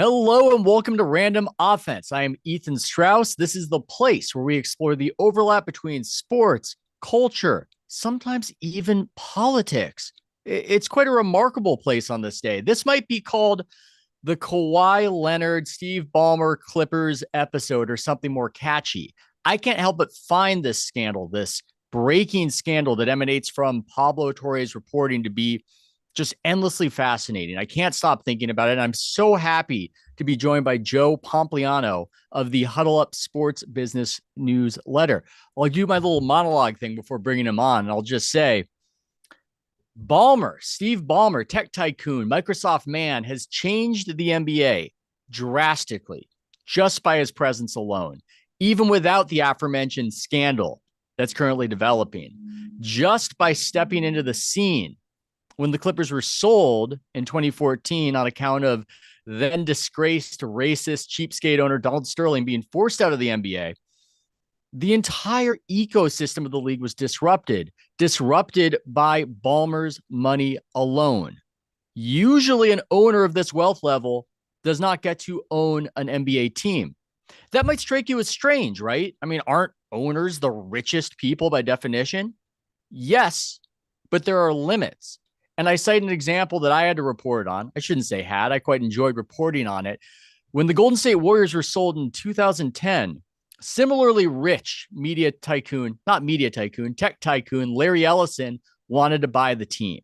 Hello and welcome to Random Offense. I am Ethan Strauss. This is the place where we explore the overlap between sports, culture, sometimes even politics. It's quite a remarkable place on this day. This might be called the Kawhi Leonard, Steve Ballmer Clippers episode or something more catchy. I can't help but find this scandal, this breaking scandal that emanates from Pablo Torre's reporting to be just endlessly fascinating. I can't stop thinking about it. And I'm so happy to be joined by Joe Pompliano of the Huddle Up Sports Business newsletter. I'll do my little monologue thing before bringing him on. And I'll just say, Steve Ballmer, tech tycoon, Microsoft man, has changed the NBA drastically just by his presence alone, even without the aforementioned scandal that's currently developing. Just by stepping into the scene when the Clippers were sold in 2014 on account of then disgraced racist cheapskate owner Donald Sterling being forced out of the NBA, the entire ecosystem of the league was disrupted by Ballmer's money alone. Usually an owner of this wealth level does not get to own an NBA team. That might strike you as strange, right? I mean, aren't owners the richest people by definition? Yes, but there are limits. And I cite an example that I had to report on. I shouldn't say had. I quite enjoyed reporting on it. When the Golden State Warriors were sold in 2010, similarly rich tech tycoon, Larry Ellison wanted to buy the team.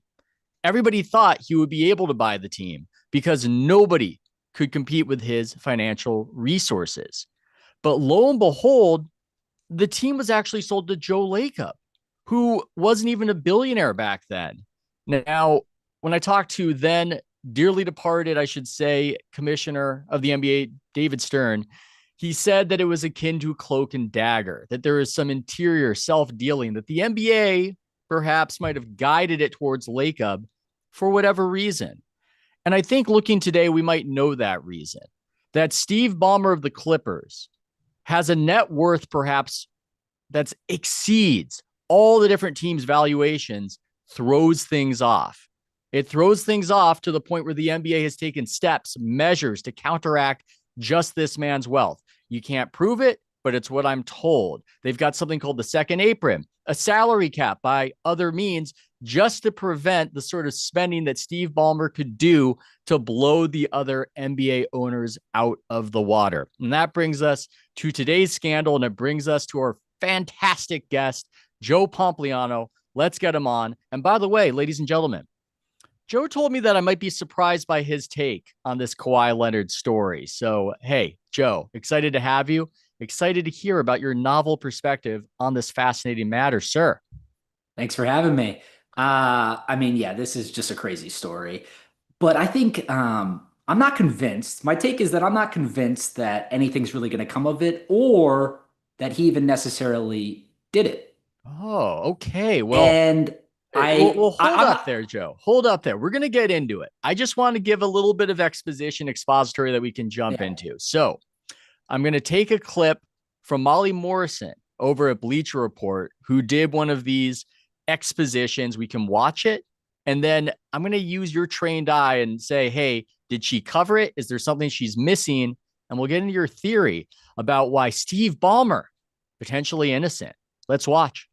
Everybody thought he would be able to buy the team because nobody could compete with his financial resources. But lo and behold, the team was actually sold to Joe Lacob, who wasn't even a billionaire back then. Now, when I talked to then dearly departed, I should say, commissioner of the NBA, David Stern, he said that it was akin to cloak and dagger, that there is some interior self-dealing, that the NBA perhaps might have guided it towards Lacob for whatever reason. And I think looking today, we might know that reason, that Steve Ballmer of the Clippers has a net worth perhaps that exceeds all the different teams' valuations, throws things off. It throws things off to the point where the NBA has taken steps, measures to counteract just this man's wealth. You can't prove it, but it's what I'm told. They've got something called the second apron, a salary cap by other means, just to prevent the sort of spending that Steve Ballmer could do to blow the other NBA owners out of the water. And that brings us to today's scandal, and it brings us to our fantastic guest, Joe Pompliano. Let's get him on. And by the way, ladies and gentlemen, Joe told me that I might be surprised by his take on this Kawhi Leonard story. So, hey, Joe, excited to have you. Excited to hear about your novel perspective on this fascinating matter, sir. Thanks for having me. This is just a crazy story, but I think I'm not convinced. My take is that I'm not convinced that anything's really going to come of it or that he even necessarily did it. Oh, okay. Well, And hold up there, Joe. Hold up there. We're going to get into it. I just want to give a little bit of expository that we can jump into. So I'm going to take a clip from Molly Morrison over at Bleacher Report, who did one of these expositions. We can watch it. And then I'm going to use your trained eye and say, hey, did she cover it? Is there something she's missing? And we'll get into your theory about why Steve Ballmer, potentially innocent. Let's watch.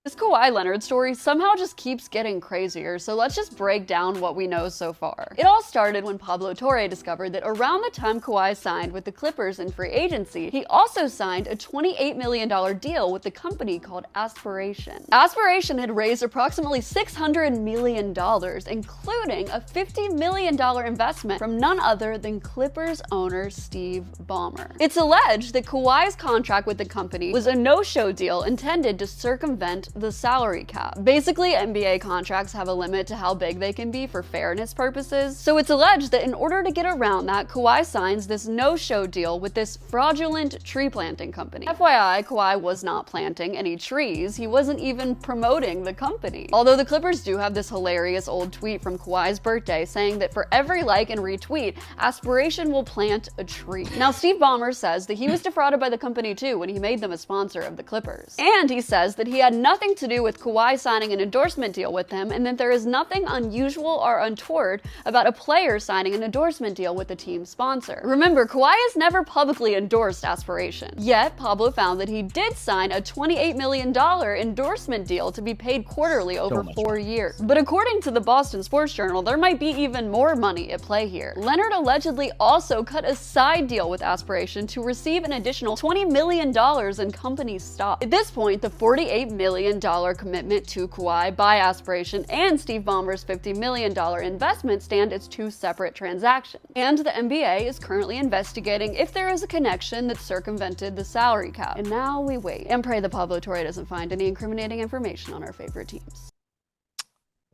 This Kawhi Leonard story somehow just keeps getting crazier, so let's just break down what we know so far. It all started when Pablo Torre discovered that around the time Kawhi signed with the Clippers in free agency, he also signed a $28 million deal with the company called Aspiration. Aspiration had raised approximately $600 million, including a $50 million investment from none other than Clippers owner Steve Ballmer. It's alleged that Kawhi's contract with the company was a no-show deal intended to circumvent the salary cap. Basically, NBA contracts have a limit to how big they can be for fairness purposes, so it's alleged that in order to get around that, Kawhi signs this no-show deal with this fraudulent tree planting company. FYI, Kawhi was not planting any trees, he wasn't even promoting the company. Although the Clippers do have this hilarious old tweet from Kawhi's birthday saying that for every like and retweet, Aspiration will plant a tree. Now, Steve Ballmer says that he was defrauded by the company too when he made them a sponsor of the Clippers. And he says that he had nothing nothing to do with Kawhi signing an endorsement deal with them, and that there is nothing unusual or untoward about a player signing an endorsement deal with a team sponsor. Remember, Kawhi has never publicly endorsed Aspiration. Yet, Pablo found that he did sign a $28 million endorsement deal to be paid quarterly over 4 years. But according to the Boston Sports Journal, there might be even more money at play here. Leonard allegedly also cut a side deal with Aspiration to receive an additional $20 million in company stock. At this point, the $48 million commitment to Kawhi by Aspiration and Steve Ballmer's $50 million investment stand as two separate transactions. And the NBA is currently investigating if there is a connection that circumvented the salary cap. And now we wait and pray that Pablo Torre doesn't find any incriminating information on our favorite teams.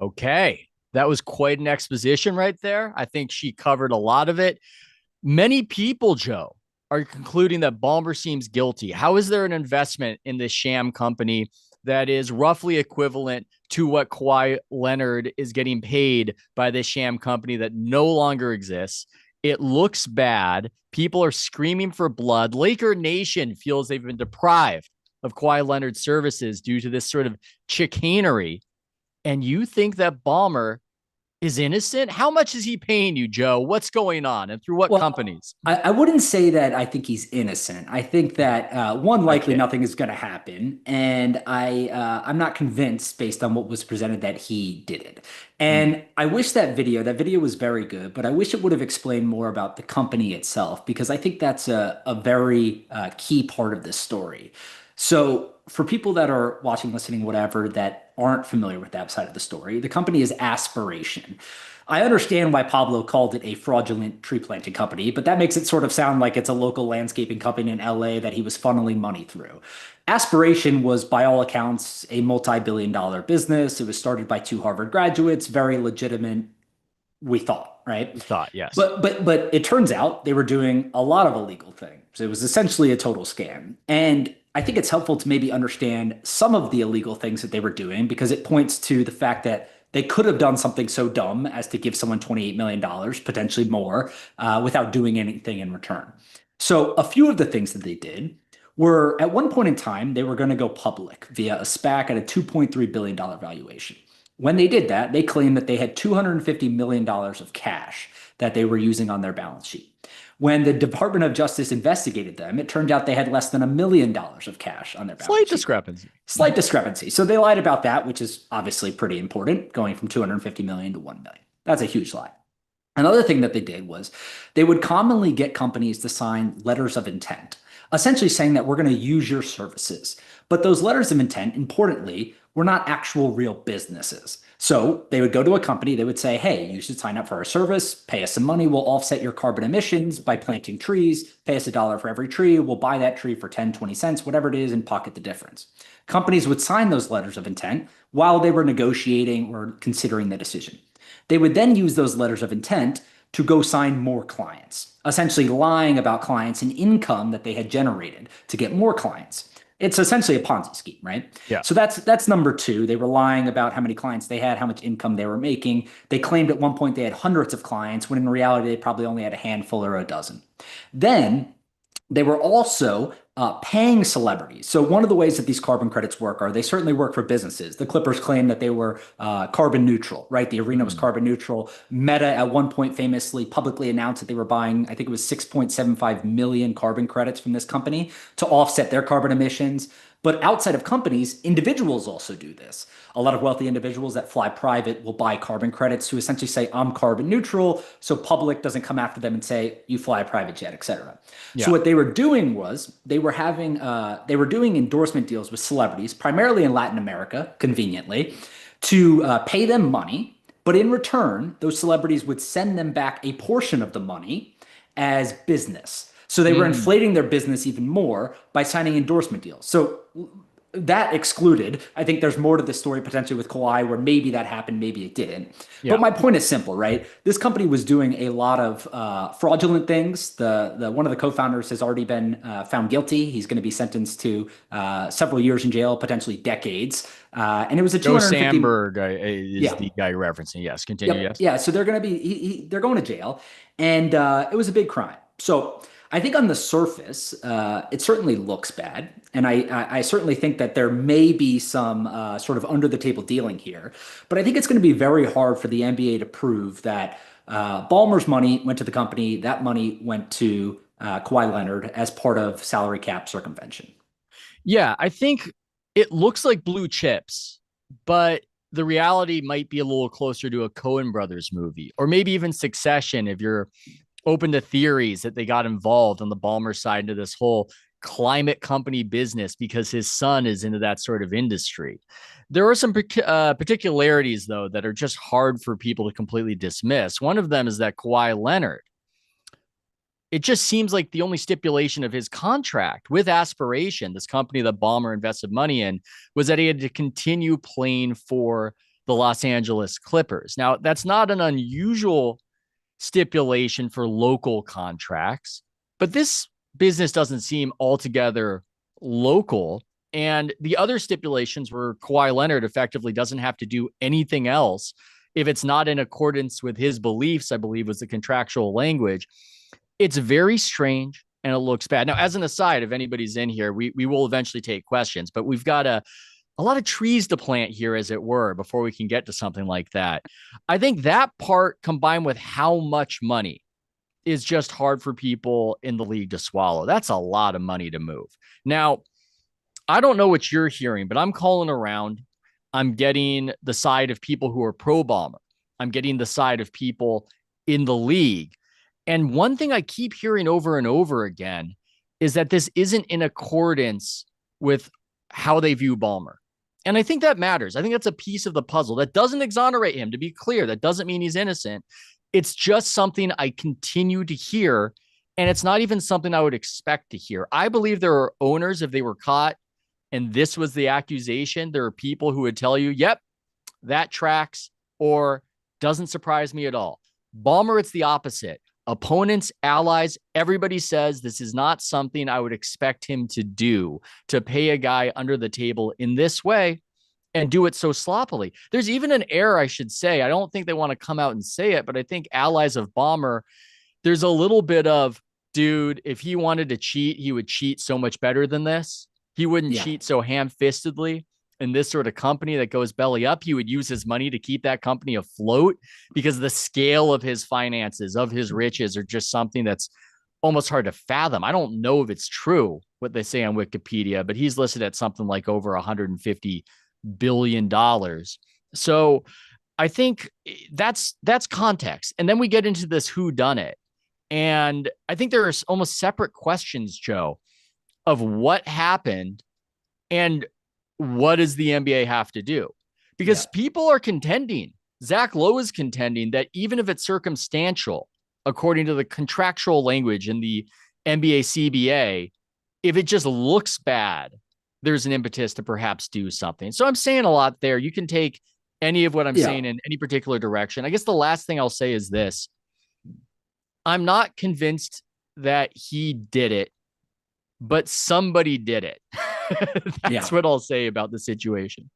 Okay. That was quite an exposition right there. I think she covered a lot of it. Many people, Joe, are concluding that Ballmer seems guilty. How is there an investment in this sham company that is roughly equivalent to what Kawhi Leonard is getting paid by this sham company that no longer exists? It looks bad. People are screaming for blood. Laker Nation feels they've been deprived of Kawhi Leonard's services due to this sort of chicanery. And you think that Ballmer is innocent? How much is he paying you, Joe? What's going on, and through what companies? I wouldn't say that I think he's innocent. I think that likely nothing is going to happen, and I'm not convinced based on what was presented that he did it. And I wish that video was very good, but I wish it would have explained more about the company itself, because I think that's a very key part of this story. So for people that are watching, listening, whatever, that aren't familiar with that side of the story, the company is Aspiration. I understand why Pablo called it a fraudulent tree planting company, but that makes it sort of sound like it's a local landscaping company in LA that he was funneling money through. Aspiration was, by all accounts, a multi-billion-dollar business. It was started by two Harvard graduates, very legitimate, we thought, right? We thought, yes. But it turns out they were doing a lot of illegal things. It was essentially a total scam. And I think it's helpful to maybe understand some of the illegal things that they were doing, because it points to the fact that they could have done something so dumb as to give someone $28 million, potentially more, without doing anything in return. So a few of the things that they did were, at one point in time, they were going to go public via a SPAC at a $2.3 billion valuation. When they did that, they claimed that they had $250 million of cash that they were using on their balance sheet. When the Department of Justice investigated them, it turned out they had less than $1 million of cash on their balance sheet. Slight discrepancy. So they lied about that, which is obviously pretty important, going from $250 million to $1 million. That's a huge lie. Another thing that they did was they would commonly get companies to sign letters of intent, essentially saying that we're going to use your services. But those letters of intent, importantly, were not actual real businesses. So they would go to a company, they would say, hey, you should sign up for our service, pay us some money, we'll offset your carbon emissions by planting trees, pay us $1 for every tree, we'll buy that tree for 10, 20 cents, whatever it is, and pocket the difference. Companies would sign those letters of intent while they were negotiating or considering the decision. They would then use those letters of intent to go sign more clients, essentially lying about clients and income that they had generated to get more clients. It's essentially a Ponzi scheme, right? Yeah. So that's number two. They were lying about how many clients they had, how much income they were making. They claimed at one point they had hundreds of clients, when in reality, they probably only had a handful or a dozen. Then they were also paying celebrities. So one of the ways that these carbon credits work are they certainly work for businesses. The Clippers claim that they were carbon neutral, right? The arena was carbon neutral. Meta at one point famously publicly announced that they were buying, I think it was 6.75 million carbon credits from this company to offset their carbon emissions. But outside of companies, individuals also do this. A lot of wealthy individuals that fly private will buy carbon credits to essentially say, I'm carbon neutral, so public doesn't come after them and say, you fly a private jet, et cetera. Yeah. So what they were doing was they were doing endorsement deals with celebrities, primarily in Latin America, conveniently, to pay them money. But in return, those celebrities would send them back a portion of the money as business. So they were inflating their business even more by signing endorsement deals. So that excluded, I think there's more to the story potentially with Kawhi where maybe that happened, maybe it didn't. Yeah. But my point is simple, right? This company was doing a lot of fraudulent things. The one of the co-founders has already been found guilty. He's going to be sentenced to several years in jail, potentially decades. And it was a Joe Sandberg is the guy you're referencing. Yes, continue. Yep. Yes. Yeah. So they're going to be they're going to jail, and it was a big crime. So I think on the surface, it certainly looks bad. And I certainly think that there may be some sort of under the table dealing here. But I think it's going to be very hard for the NBA to prove that Ballmer's money went to the company, that money went to Kawhi Leonard as part of salary cap circumvention. Yeah, I think it looks like blue chips, but the reality might be a little closer to a Coen Brothers movie, or maybe even Succession if you're open to theories that they got involved on the Ballmer side into this whole climate company business because his son is into that sort of industry. There are some particularities, though, that are just hard for people to completely dismiss. One of them is that Kawhi Leonard, it just seems like the only stipulation of his contract with Aspiration, this company that Ballmer invested money in, was that he had to continue playing for the Los Angeles Clippers. Now, that's not an unusual stipulation for local contracts, but this business doesn't seem altogether local. And the other stipulations where Kawhi Leonard effectively doesn't have to do anything else if it's not in accordance with his beliefs, I believe was the contractual language. It's very strange and it looks bad. Now, as an aside, if anybody's in here, we will eventually take questions, but we've got a lot of trees to plant here, as it were, before we can get to something like that. I think that part combined with how much money is just hard for people in the league to swallow. That's a lot of money to move. Now, I don't know what you're hearing, but I'm calling around. I'm getting the side of people who are pro Ballmer. I'm getting the side of people in the league. And one thing I keep hearing over and over again is that this isn't in accordance with how they view Ballmer. And I think that matters. I think that's a piece of the puzzle. That doesn't exonerate him, to be clear. That doesn't mean he's innocent. It's just something I continue to hear, and it's not even something I would expect to hear. I believe there are owners, if they were caught and this was the accusation, there are people who would tell you, yep, that tracks, or doesn't surprise me at all. Ballmer, it's the opposite. Opponents, allies, everybody says this is not something I would expect him to do, to pay a guy under the table in this way and do it so sloppily. There's even an error, I should say. I don't think they want to come out and say it, but I think allies of Ballmer, there's a little bit of, dude, if he wanted to cheat, he would cheat so much better than this. He wouldn't cheat so ham-fistedly in this sort of company that goes belly up. He would use his money to keep that company afloat because the scale of his finances, of his riches, are just something that's almost hard to fathom. I don't know if it's true what they say on Wikipedia, but he's listed at something like over $150 billion. So I think that's context. And then we get into this who done it. And I think there are almost separate questions, Joe, of what happened and what does the NBA have to do? Because people are contending. Zach Lowe is contending that even if it's circumstantial, according to the contractual language in the NBA CBA, if it just looks bad, there's an impetus to perhaps do something. So I'm saying a lot there. You can take any of what I'm saying in any particular direction. I guess the last thing I'll say is this. I'm not convinced that he did it, but somebody did it. That's what I'll say about the situation.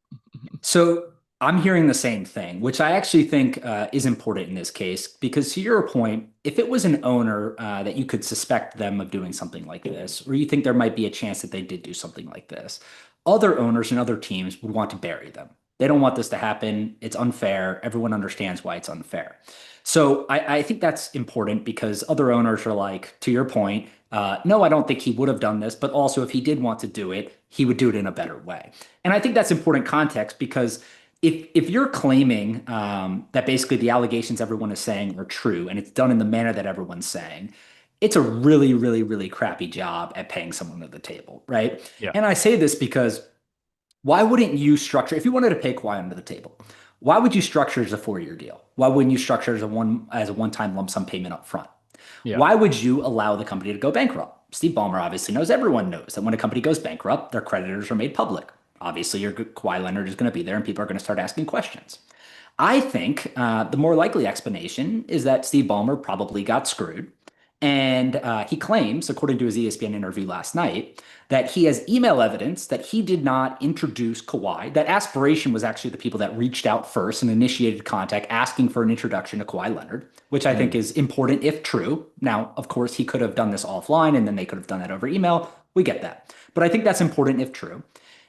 So I'm hearing the same thing, which I actually think is important in this case, because to your point, if it was an owner that you could suspect them of doing something like this, or you think there might be a chance that they did do something like this, other owners and other teams would want to bury them. They don't want this to happen. It's unfair. Everyone understands why it's unfair. So I think that's important because other owners are like, to your point, no, I don't think he would have done this, but also if he did want to do it, he would do it in a better way. And I think that's important context because if you're claiming that basically the allegations everyone is saying are true and it's done in the manner that everyone's saying, it's a really, really, really crappy job at paying someone to the table, right? Yeah. And I say this because why wouldn't you structure, if you wanted to pay Kawhi under the table, why would you structure it as a 4-year deal? Why wouldn't you structure it as a one-time lump sum payment up front? Yeah. Why would you allow the company to go bankrupt? Steve Ballmer obviously knows, everyone knows that when a company goes bankrupt, their creditors are made public. Obviously, your Kawhi Leonard is going to be there and people are going to start asking questions. I think the more likely explanation is that Steve Ballmer probably got screwed And he claims, according to his ESPN interview last night, that he has email evidence that he did not introduce Kawhi, that Aspiration was actually the people that reached out first and initiated contact asking for an introduction to Kawhi Leonard, which I think is important if true. Now, of course, he could have done this offline and then they could have done that over email. We get that. But I think that's important if true.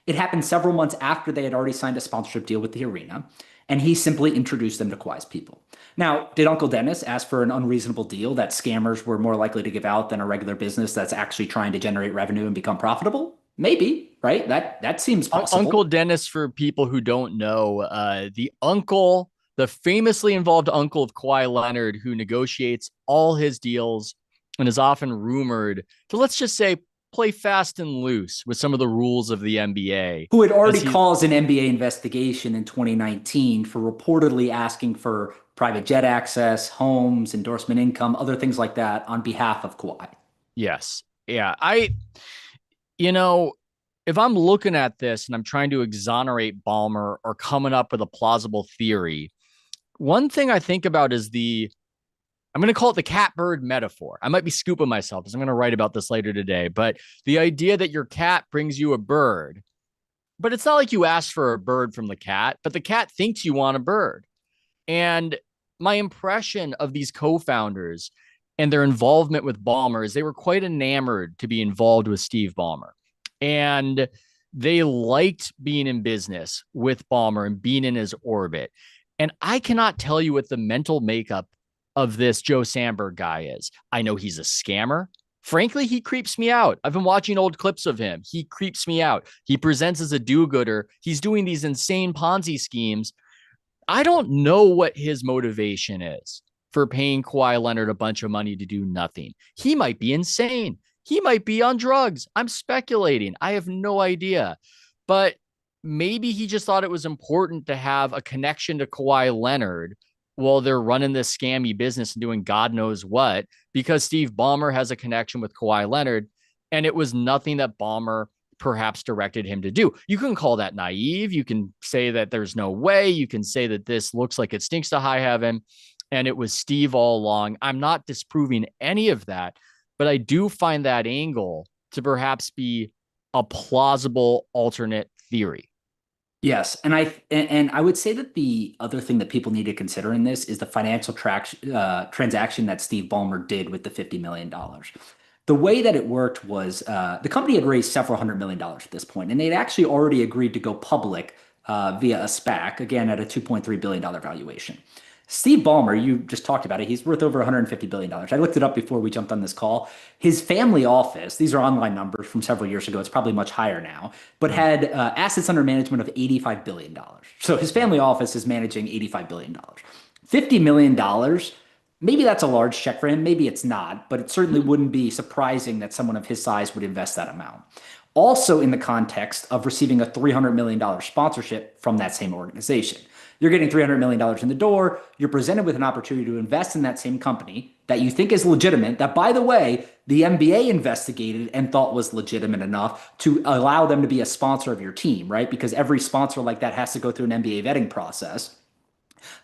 It happened several months after they had already signed a sponsorship deal with the arena, and he simply introduced them to Kawhi's people. Now, did Uncle Dennis ask for an unreasonable deal that scammers were more likely to give out than a regular business that's actually trying to generate revenue and become profitable? Maybe, right? That seems possible. Uncle Dennis, for people who don't know, the famously involved uncle of Kawhi Leonard, who negotiates all his deals and is often rumored to, let's just say, play fast and loose with some of the rules of the NBA. Who had already caused an NBA investigation in 2019 for reportedly asking for private jet access, homes, endorsement income, other things like that on behalf of Kawhi. Yes. Yeah. If I'm looking at this and I'm trying to exonerate Ballmer or coming up with a plausible theory, one thing I think about is I'm going to call it the cat-bird metaphor. I might be scooping myself because I'm going to write about this later today, but the idea that your cat brings you a bird, but it's not like you asked for a bird from the cat, but the cat thinks you want a bird. And my impression of these co-founders and their involvement with Ballmer is they were quite enamored to be involved with Steve Ballmer. And they liked being in business with Ballmer and being in his orbit. And I cannot tell you what the mental makeup of this Joe Sandberg guy is. I know he's a scammer. Frankly, he creeps me out. I've been watching old clips of him. He creeps me out. He presents as a do-gooder. He's doing these insane Ponzi schemes. I don't know what his motivation is for paying Kawhi Leonard a bunch of money to do nothing. He might be insane. He might be on drugs. I'm speculating. I have no idea. But maybe he just thought it was important to have a connection to Kawhi Leonard while they're running this scammy business and doing God knows what, because Steve Ballmer has a connection with Kawhi Leonard, and it was nothing that Ballmer perhaps directed him to do. You can call that naive. You can say that there's no way. You can say that this looks like it stinks to high heaven, and it was Steve all along. I'm not disproving any of that, but I do find that angle to perhaps be a plausible alternate theory. Yes, and I would say that the other thing that people need to consider in this is the financial transaction that Steve Ballmer did with the $50 million. The way that it worked was the company had raised several $100 million at this point, and they'd actually already agreed to go public via a SPAC, again at a $2.3 billion valuation. Steve Ballmer, you just talked about it. He's worth over $150 billion. I looked it up before we jumped on this call. His family office, these are online numbers from several years ago. It's probably much higher now, but had assets under management of $85 billion. So his family office is managing $85 billion. $50 million, maybe that's a large check for him. Maybe it's not, but it certainly wouldn't be surprising that someone of his size would invest that amount. Also in the context of receiving a $300 million sponsorship from that same organization. You're getting $300 million in the door. You're presented with an opportunity to invest in that same company that you think is legitimate, that, by the way, the NBA investigated and thought was legitimate enough to allow them to be a sponsor of your team, right? Because every sponsor like that has to go through an NBA vetting process.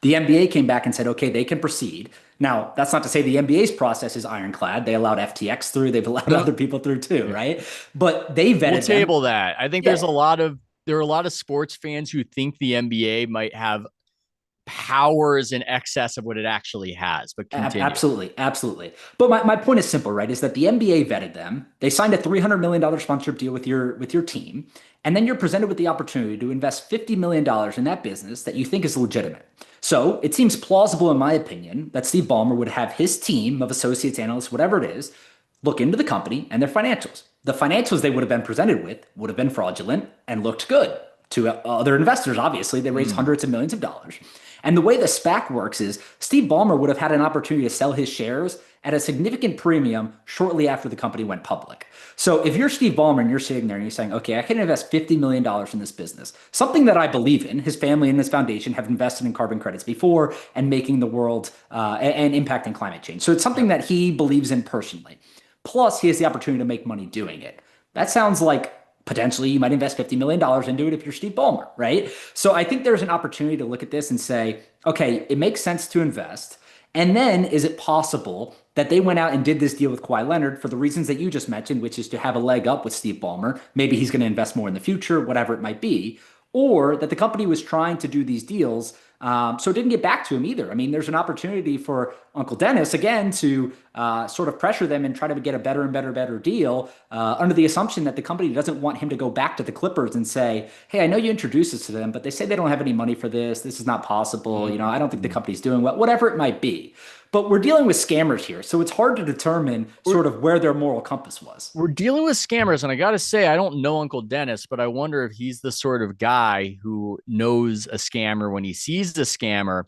The NBA came back and said, okay, they can proceed. Now, that's not to say the NBA's process is ironclad. They allowed FTX through. They've allowed other people through too, right? But they vetted We'll table that. I think there are a lot of sports fans who think the NBA might have powers in excess of what it actually has, but continue. Absolutely. But my point is simple, right? Is that the NBA vetted them. They signed a $300 million sponsorship deal with your team. And then you're presented with the opportunity to invest $50 million in that business that you think is legitimate. So it seems plausible, in my opinion, that Steve Ballmer would have his team of associates, analysts, whatever it is, look into the company and their financials. The financials they would have been presented with would have been fraudulent and looked good to other investors. Obviously, they raised hundreds of millions of dollars. And the way the SPAC works is Steve Ballmer would have had an opportunity to sell his shares at a significant premium shortly after the company went public. So if you're Steve Ballmer and you're sitting there and you're saying, okay, I can invest $50 million in this business, something that I believe in, his family and his foundation have invested in carbon credits before and making the world and impacting climate change. So it's something that he believes in personally. Plus, he has the opportunity to make money doing it. That sounds like potentially you might invest $50 million into it if you're Steve Ballmer, right? So I think there's an opportunity to look at this and say, okay, it makes sense to invest. And then is it possible that they went out and did this deal with Kawhi Leonard for the reasons that you just mentioned, which is to have a leg up with Steve Ballmer. Maybe he's going to invest more in the future, whatever it might be, or that the company was trying to do these deals. So it didn't get back to him either. I mean, there's an opportunity for Uncle Dennis, again, to sort of pressure them and try to get a better and better deal under the assumption that the company doesn't want him to go back to the Clippers and say, hey, I know you introduced us to them, but they say they don't have any money for this. This is not possible. You know, I don't think the company's doing well, whatever it might be. But we're dealing with scammers here, so it's hard to determine sort of where their moral compass was. We're dealing with scammers, and I got to say, I don't know Uncle Dennis, but I wonder if he's the sort of guy who knows a scammer when he sees the scammer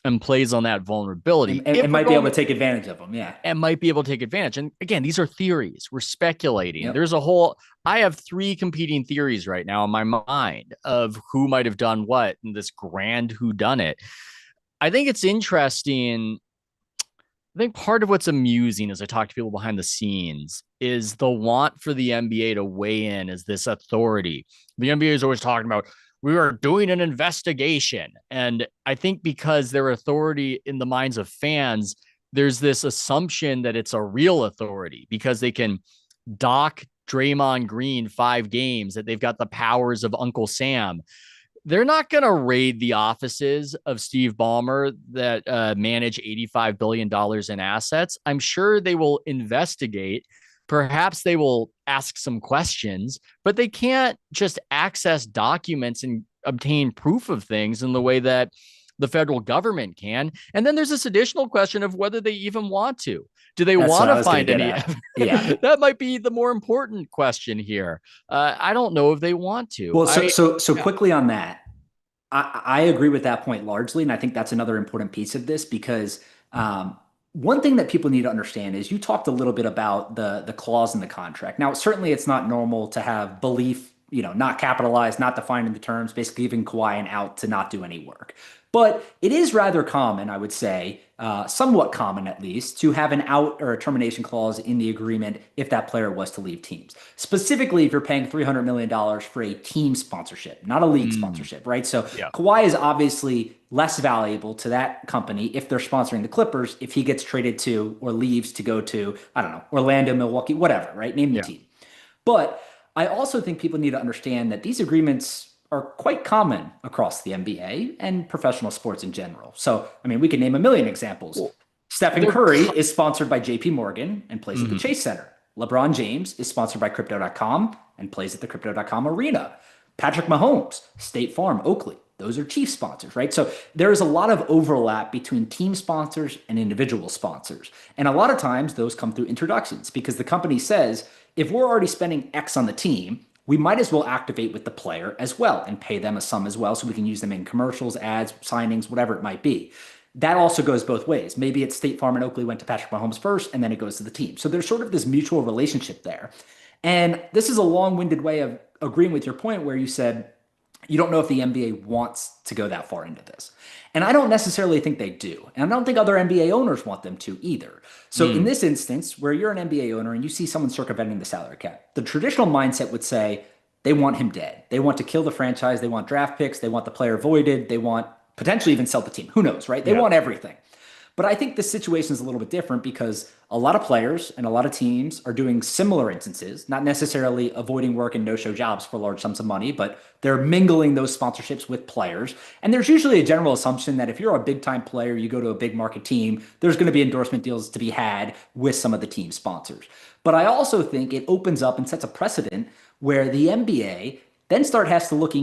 and plays on that vulnerability. And might be able to take advantage of them, yeah. And might be able to take advantage. And again, these are theories. We're speculating. Yep. There's I have 3 competing theories right now in my mind of who might have done what in this grand whodunit. I think it's interesting. I think part of what's amusing as I talk to people behind the scenes is the want for the NBA to weigh in as this authority. The NBA is always talking about, we are doing an investigation. And I think because their authority in the minds of fans, there's this assumption that it's a real authority because they can dock Draymond Green 5 games, that they've got the powers of Uncle Sam. They're not going to raid the offices of Steve Ballmer that manage $85 billion in assets. I'm sure they will investigate. Perhaps they will ask some questions, but they can't just access documents and obtain proof of things in the way that the federal government can. And then there's this additional question of whether they even want to. Do they want to find any? Yeah, that might be the more important question here. I don't know if they want to. Well, so quickly on that, I agree with that point largely, and I think that's another important piece of this because one thing that people need to understand is you talked a little bit about the clause in the contract. Now, certainly, it's not normal to have belief, not capitalized, not defined in the terms, basically giving Kawhi an out to not do any work. But it is rather common, I would say, somewhat common at least, to have an out or a termination clause in the agreement if that player was to leave teams. Specifically, if you're paying $300 million for a team sponsorship, not a league sponsorship, right? So Kawhi is obviously less valuable to that company if they're sponsoring the Clippers, if he gets traded to or leaves to go to, I don't know, Orlando, Milwaukee, whatever, right? Name the team. But I also think people need to understand that these agreements are quite common across the NBA and professional sports in general. So, I mean, we can name a million examples. Well, Stephen Curry is sponsored by JP Morgan and plays at the Chase Center. LeBron James is sponsored by Crypto.com and plays at the Crypto.com arena. Patrick Mahomes, State Farm, Oakley. Those are chief sponsors, right? So there is a lot of overlap between team sponsors and individual sponsors. And a lot of times those come through introductions because the company says, if we're already spending X on the team, we might as well activate with the player as well and pay them a sum as well so we can use them in commercials, ads, signings, whatever it might be. That also goes both ways. Maybe it's State Farm and Oakley went to Patrick Mahomes first, and then it goes to the team. So there's sort of this mutual relationship there. And this is a long-winded way of agreeing with your point where you said you don't know if the NBA wants to go that far into this. And I don't necessarily think they do. And I don't think other NBA owners want them to either. So in this instance, where you're an NBA owner and you see someone circumventing the salary cap, the traditional mindset would say they want him dead. They want to kill the franchise. They want draft picks. They want the player voided. They want potentially even sell the team. Who knows, right? They want everything. But I think this situation is a little bit different because a lot of players and a lot of teams are doing similar instances, not necessarily avoiding work and no-show jobs for large sums of money, but they're mingling those sponsorships with players. And there's usually a general assumption that if you're a big-time player, you go to a big market team, there's going to be endorsement deals to be had with some of the team sponsors. But I also think it opens up and sets a precedent where the NBA then has to look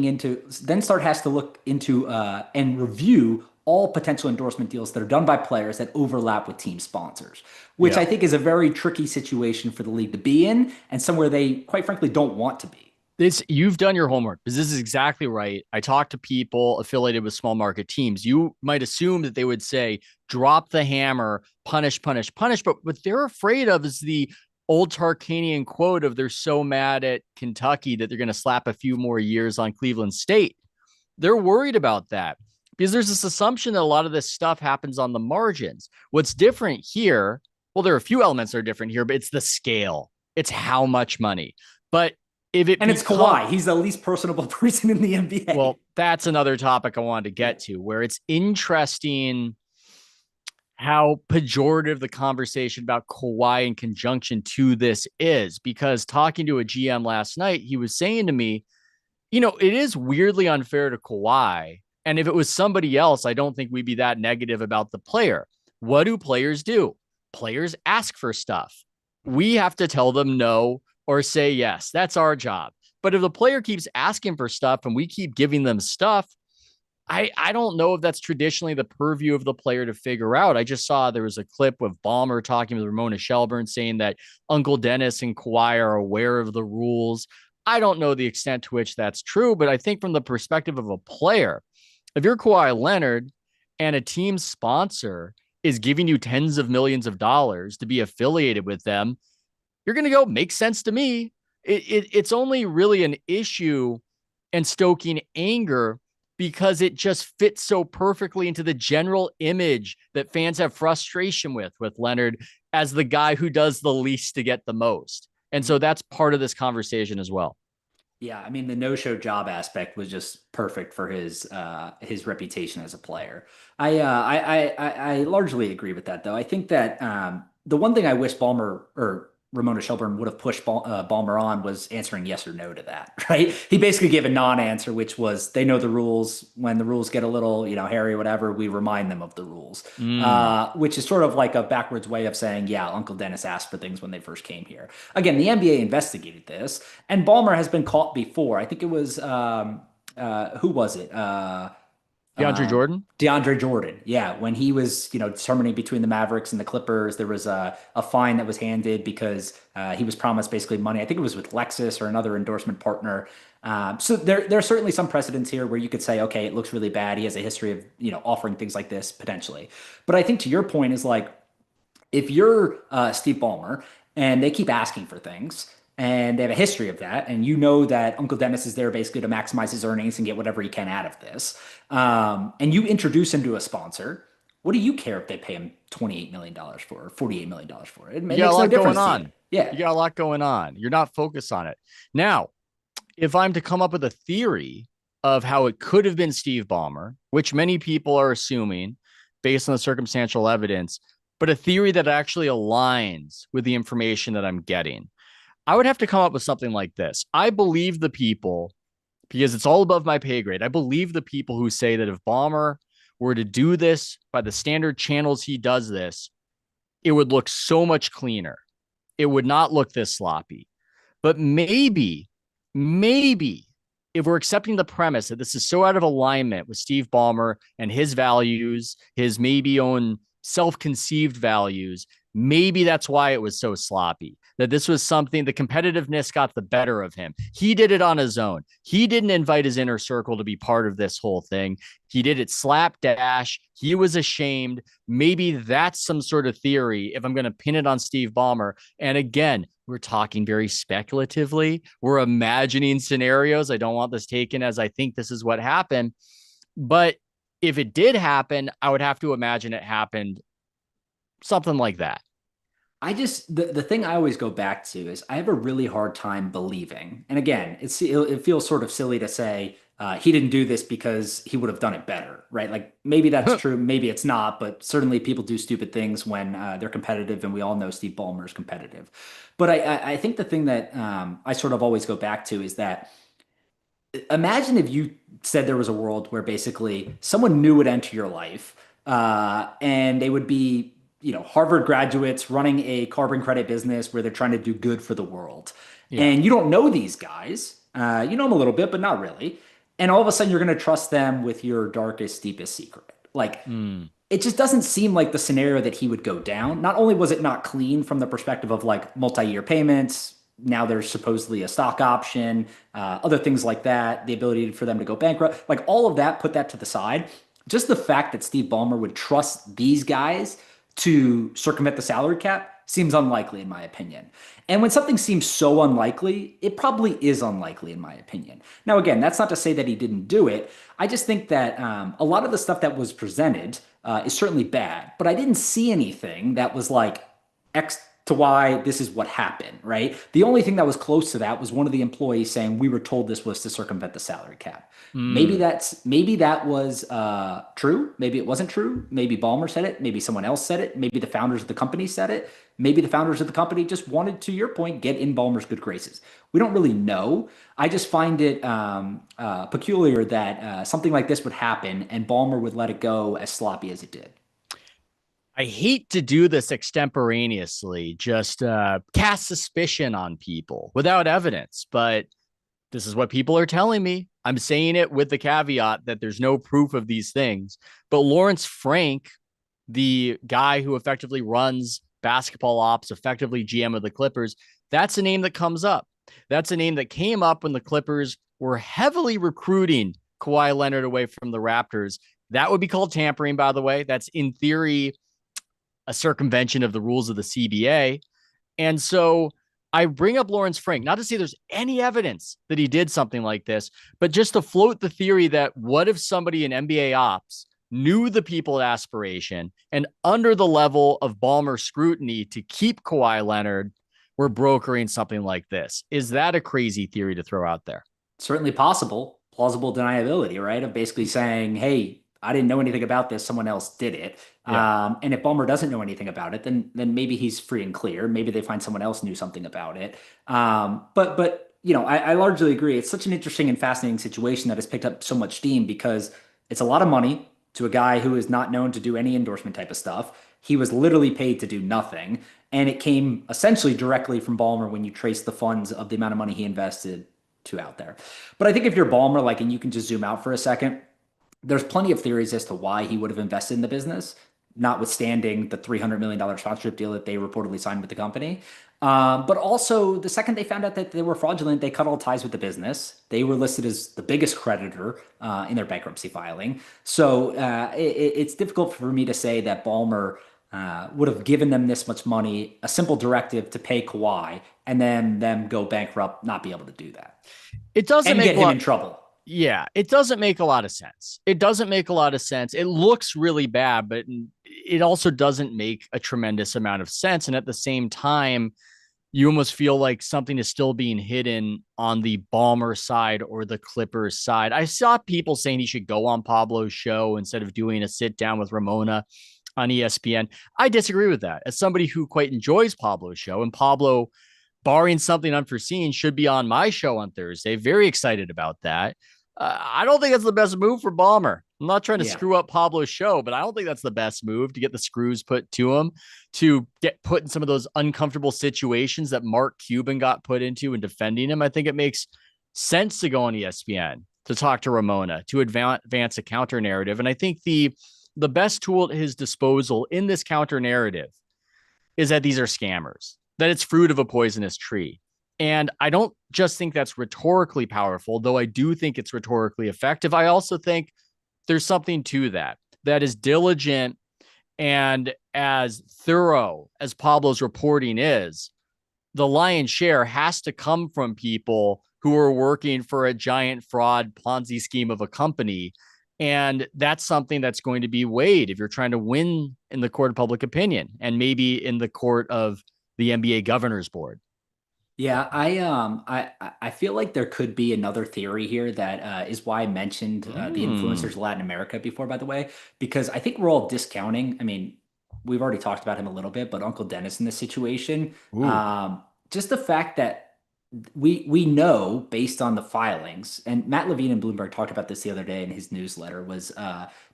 into and review all potential endorsement deals that are done by players that overlap with team sponsors, which I think is a very tricky situation for the league to be in and somewhere they, quite frankly, don't want to be. You've done your homework because this is exactly right. I talk to people affiliated with small market teams. You might assume that they would say, drop the hammer, punish, punish, punish. But what they're afraid of is the old Tarkanian quote of they're so mad at Kentucky that they're going to slap a few more years on Cleveland State. They're worried about that because there's this assumption that a lot of this stuff happens on the margins. What's different here, well, there are a few elements that are different here, but it's the scale. It's how much money. But it's Kawhi. He's the least personable person in the NBA. Well, that's another topic I wanted to get to, where it's interesting how pejorative the conversation about Kawhi in conjunction to this is, because talking to a GM last night, he was saying to me, it is weirdly unfair to Kawhi. And if it was somebody else, I don't think we'd be that negative about the player. What do players do? Players ask for stuff. We have to tell them no or say yes. That's our job. But if the player keeps asking for stuff and we keep giving them stuff, I don't know if that's traditionally the purview of the player to figure out. I just saw there was a clip of Ballmer talking with Ramona Shelburne saying that Uncle Dennis and Kawhi are aware of the rules. I don't know the extent to which that's true, but I think from the perspective of a player, if you're Kawhi Leonard and a team sponsor is giving you tens of millions of dollars to be affiliated with them, you're going to go, makes sense to me. It's only really an issue and stoking anger because it just fits so perfectly into the general image that fans have frustration with Leonard as the guy who does the least to get the most. And so that's part of this conversation as well. Yeah, I mean the no-show job aspect was just perfect for his reputation as a player. I largely agree with that though. I think that the one thing I wish Ballmer or Ramona Shelburne would have pushed Ballmer on was answering yes or no to that, right? He basically gave a non-answer, which was they know the rules. When the rules get a little, hairy or whatever, we remind them of the rules, which is sort of like a backwards way of saying, yeah, Uncle Dennis asked for things when they first came here. Again, the NBA investigated this, and Ballmer has been caught before. I think it was, who was it? DeAndre Jordan? DeAndre Jordan. Yeah. When he was, determining between the Mavericks and the Clippers, there was a fine that was handed because he was promised basically money. I think it was with Lexus or another endorsement partner. So there's certainly some precedents here where you could say, okay, it looks really bad. He has a history of, offering things like this potentially. But I think to your point is like, if you're Steve Ballmer and they keep asking for things, and they have a history of that, and you know that Uncle Dennis is there basically to maximize his earnings and get whatever he can out of this, and you introduce him to a sponsor, what do you care if they pay him $28 million for or $48 million for it? It makes no difference to you. Yeah. You got a lot going on. You're not focused on it. Now, if I'm to come up with a theory of how it could have been Steve Ballmer, which many people are assuming based on the circumstantial evidence, but a theory that actually aligns with the information that I'm getting, I would have to come up with something like this. I believe the people, because it's all above my pay grade, I believe the people who say that if Ballmer were to do this by the standard channels he does this, it would look so much cleaner. It would not look this sloppy. But maybe, if we're accepting the premise that this is so out of alignment with Steve Ballmer and his values, his maybe own self-conceived values, maybe that's why it was so sloppy, that this was something, the competitiveness got the better of him. He did it on his own. He didn't invite his inner circle to be part of this whole thing. He did it slapdash. He was ashamed. Maybe that's some sort of theory if I'm going to pin it on Steve Ballmer. And again, we're talking very speculatively. We're imagining scenarios. I don't want this taken as I think this is what happened. But if it did happen, I would have to imagine it happened something like that. The thing I always go back to is I have a really hard time believing. And again, it feels sort of silly to say he didn't do this because he would have done it better, right? Like maybe that's true, maybe it's not, but certainly people do stupid things when they're competitive, and we all know Steve Ballmer is competitive. But I think the thing that I sort of always go back to is that imagine if you said there was a world where basically someone new would enter your life and they would be Harvard graduates running a carbon credit business where they're trying to do good for the world. Yeah. And you don't know these guys. You know them a little bit, but not really. And all of a sudden you're going to trust them with your darkest, deepest secret. Like it just doesn't seem like the scenario that he would go down. Not only was it not clean from the perspective of like multi-year payments, now there's supposedly a stock option, other things like that, the ability for them to go bankrupt, like all of that, put that to the side. Just the fact that Steve Ballmer would trust these guys to circumvent the salary cap seems unlikely in my opinion. And when something seems so unlikely, it probably is unlikely in my opinion. Now, again, that's not to say that he didn't do it. I just think that a lot of the stuff that was presented is certainly bad, but I didn't see anything that was like to why this is what happened, right? The only thing that was close to that was one of the employees saying we were told this was to circumvent the salary cap. Mm. Maybe that was true. Maybe it wasn't true. Maybe Ballmer said it. Maybe someone else said it. Maybe the founders of the company said it. Maybe the founders of the company just wanted, to your point, get in Ballmer's good graces. We don't really know. I just find it peculiar that something like this would happen and Ballmer would let it go as sloppy as it did. I hate to do this extemporaneously, just cast suspicion on people without evidence, but this is what people are telling me. I'm saying it with the caveat that there's no proof of these things. But Lawrence Frank, the guy who effectively runs basketball ops, effectively GM of the Clippers, that's a name that comes up. That's a name that came up when the Clippers were heavily recruiting Kawhi Leonard away from the Raptors. That would be called tampering, by the way. That's in theory a circumvention of the rules of the CBA. And so I bring up Lawrence Frank, not to say there's any evidence that he did something like this, but just to float the theory that what if somebody in NBA ops knew the people at Aspiration and under the level of Ballmer scrutiny to keep Kawhi Leonard were brokering something like this? Is that a crazy theory to throw out there? Certainly possible. Plausible deniability, right? Of basically saying, hey, I didn't know anything about this. Someone else did it. Yeah. And if Ballmer doesn't know anything about it, then maybe he's free and clear. Maybe they find someone else knew something about it. But I largely agree. It's such an interesting and fascinating situation that has picked up so much steam because it's a lot of money to a guy who is not known to do any endorsement type of stuff. He was literally paid to do nothing. And it came essentially directly from Ballmer when you trace the funds of the amount of money he invested to out there. But I think if you're Ballmer, and you can just zoom out for a second, there's plenty of theories as to why he would have invested in the business, notwithstanding the $300 million sponsorship deal that they reportedly signed with the company. But also, the second they found out that they were fraudulent, they cut all ties with the business. They were listed as the biggest creditor in their bankruptcy filing. So it's difficult for me to say that Ballmer would have given them this much money, a simple directive to pay Kawhi, and then them go bankrupt, not be able to do that. It doesn't and make get him in trouble. Yeah, it doesn't make a lot of sense. It doesn't make a lot of sense. It looks really bad, but it also doesn't make a tremendous amount of sense. And at the same time, you almost feel like something is still being hidden on the Ballmer side or the Clippers side. I saw people saying he should go on Pablo's show instead of doing a sit down with Ramona on ESPN. I disagree with that. As somebody who quite enjoys Pablo's show, and Pablo, barring something unforeseen, should be on my show on Thursday. Very excited about that. I don't think that's the best move for Ballmer. I'm not trying to screw up Pablo's show, but I don't think that's the best move to get the screws put to him, to get put in some of those uncomfortable situations that Mark Cuban got put into in defending him. I think it makes sense to go on ESPN, to talk to Ramona, to advance a counter narrative. And I think the best tool at his disposal in this counter narrative is that these are scammers, that it's fruit of a poisonous tree. And I don't just think that's rhetorically powerful, though I do think it's rhetorically effective. I also think there's something to that is diligent and as thorough as Pablo's reporting is. The lion's share has to come from people who are working for a giant fraud Ponzi scheme of a company. And that's something that's going to be weighed if you're trying to win in the court of public opinion and maybe in the court of the NBA Governor's Board. Yeah, I feel like there could be another theory here that is why I mentioned the influencers of Latin America before, by the way, because I think we're all discounting. I mean, we've already talked about him a little bit, but Uncle Dennis in this situation, just the fact that we know based on the filings, and Matt Levine and Bloomberg talked about this the other day in his newsletter, was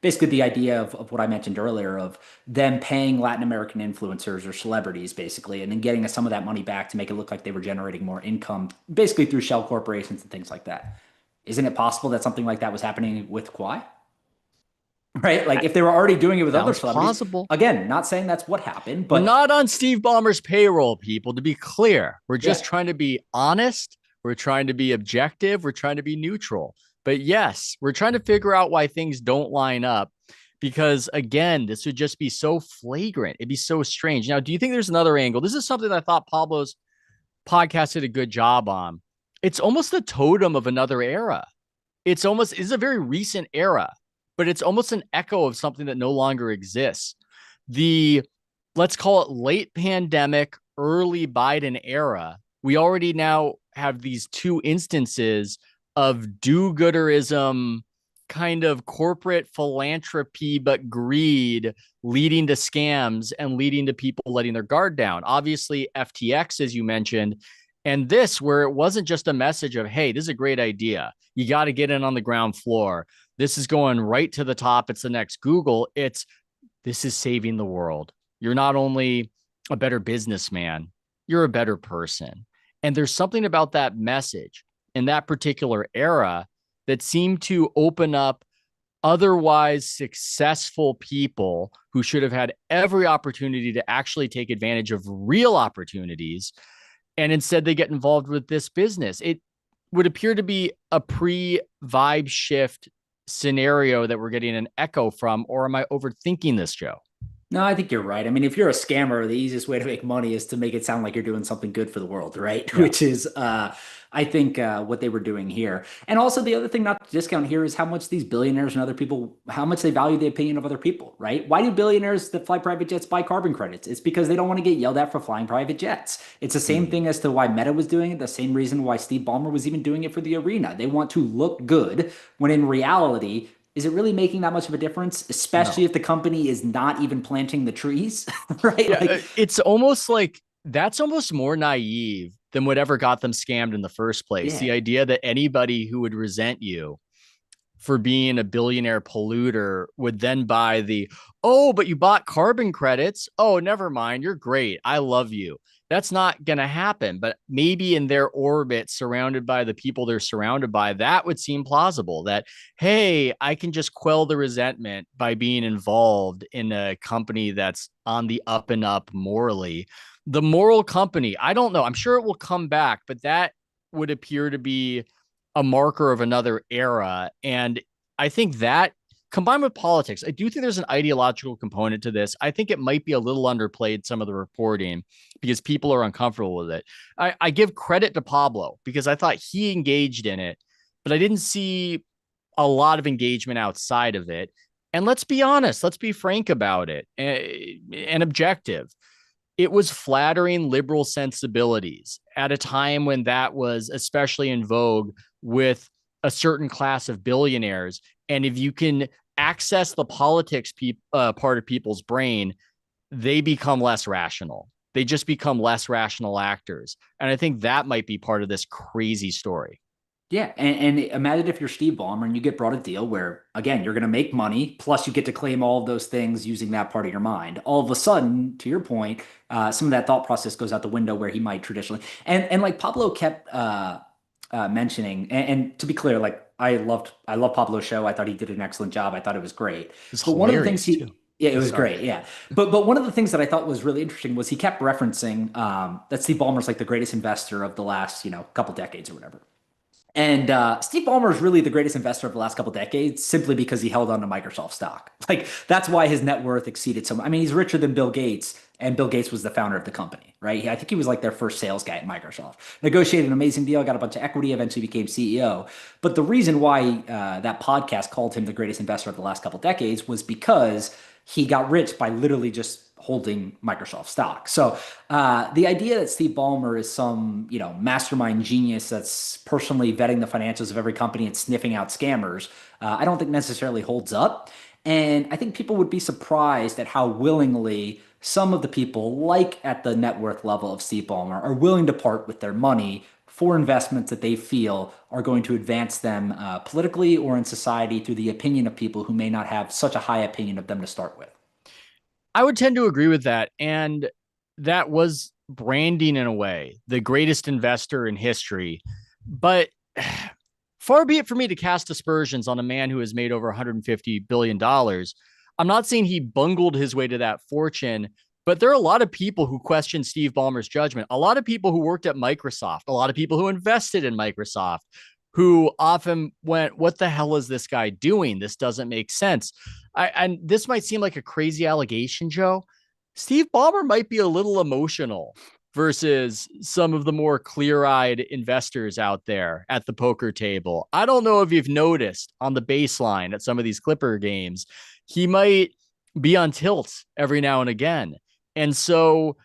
basically the idea of what I mentioned earlier of them paying Latin American influencers or celebrities basically, and then getting some of that money back to make it look like they were generating more income, basically through shell corporations and things like that. Isn't it possible that something like that was happening with Kawhi? Right? Like if they were already doing it with other celebrities. Possible. Again, not saying that's what happened, but we're not on Steve Ballmer's payroll, people, to be clear. We're just trying to be honest. We're trying to be objective. We're trying to be neutral. But yes, we're trying to figure out why things don't line up because, again, this would just be so flagrant. It'd be so strange. Now, do you think there's another angle? This is something that I thought Pablo's podcast did a good job on. It's almost the totem of another era. It's a very recent era, but it's almost an echo of something that no longer exists. Let's call it late pandemic, early Biden era, we already now have these two instances of do-gooderism, kind of corporate philanthropy, but greed leading to scams and leading to people letting their guard down. Obviously, FTX, as you mentioned, and this, where it wasn't just a message of, hey, this is a great idea. You got to get in on the ground floor. This is going right to the top. It's the next Google. This is saving the world. You're not only a better businessman, you're a better person. And there's something about that message in that particular era that seemed to open up otherwise successful people who should have had every opportunity to actually take advantage of real opportunities. And instead, they get involved with this business. It would appear to be a pre-vibe shift scenario that we're getting an echo from, or am I overthinking this, Joe? No, I think you're right. I mean, if you're a scammer, the easiest way to make money is to make it sound like you're doing something good for the world, right? Yeah. Which is, I think, what they were doing here. And also, the other thing not to discount here is how much these billionaires and other people, how much they value the opinion of other people, right? Why do billionaires that fly private jets buy carbon credits? It's because they don't want to get yelled at for flying private jets. It's the same thing as to why Meta was doing it, the same reason why Steve Ballmer was even doing it for the arena. They want to look good when in reality, is it really making that much of a difference? Especially if the company is not even planting the trees, right? Yeah, like, it's almost like that's almost more naive than whatever got them scammed in the first place. Yeah. The idea that anybody who would resent you for being a billionaire polluter would then buy oh, but you bought carbon credits. Oh, never mind. You're great. I love you. That's not going to happen. But maybe in their orbit, surrounded by the people they're surrounded by, that would seem plausible that, hey, I can just quell the resentment by being involved in a company that's on the up and up morally. The moral company, I don't know. I'm sure it will come back, but that would appear to be a marker of another era. And I think that combined with politics, I do think there's an ideological component to this. I think it might be a little underplayed, some of the reporting, because people are uncomfortable with it. I give credit to Pablo because I thought he engaged in it, but I didn't see a lot of engagement outside of it. And let's be honest, let's be frank about it and objective. It was flattering liberal sensibilities at a time when that was especially in vogue with a certain class of billionaires. And if you can access the politics part of people's brain, they become less rational. They just become less rational actors. And I think that might be part of this crazy story. Yeah, and imagine if you're Steve Ballmer and you get brought a deal where, again, you're going to make money, plus you get to claim all of those things using that part of your mind. All of a sudden, to your point, some of that thought process goes out the window where he might traditionally. And like Pablo kept mentioning, and to be clear, like I love Pablo's show. I thought he did an excellent job. I thought it was great. It's but one of the things hilarious, too. yeah, it was great. Yeah. But one of the things that I thought was really interesting was he kept referencing that Steve Ballmer's like the greatest investor of the last, couple decades or whatever. And Steve Ballmer is really the greatest investor of the last couple of decades simply because he held on to Microsoft stock. Like that's why his net worth exceeded so much. I mean, he's richer than Bill Gates, and Bill Gates was the founder of the company, right? I think he was like their first sales guy at Microsoft. Negotiated an amazing deal, got a bunch of equity, eventually became CEO. But the reason why that podcast called him the greatest investor of the last couple of decades was because he got rich by literally just holding Microsoft stock. So the idea that Steve Ballmer is some, mastermind genius that's personally vetting the financials of every company and sniffing out scammers, I don't think necessarily holds up. And I think people would be surprised at how willingly some of the people, like at the net worth level of Steve Ballmer, are willing to part with their money for investments that they feel are going to advance them politically or in society through the opinion of people who may not have such a high opinion of them to start with. I would tend to agree with that. And that was branding in a way, the greatest investor in history. But far be it for me to cast aspersions on a man who has made over $150 billion. I'm not saying he bungled his way to that fortune, but there are a lot of people who question Steve Ballmer's judgment. A lot of people who worked at Microsoft, a lot of people who invested in Microsoft, who often went, what the hell is this guy doing? This doesn't make sense. And this might seem like a crazy allegation, Joe. Steve Ballmer might be a little emotional versus some of the more clear-eyed investors out there at the poker table. I don't know if you've noticed on the baseline at some of these Clipper games, he might be on tilt every now and again. And so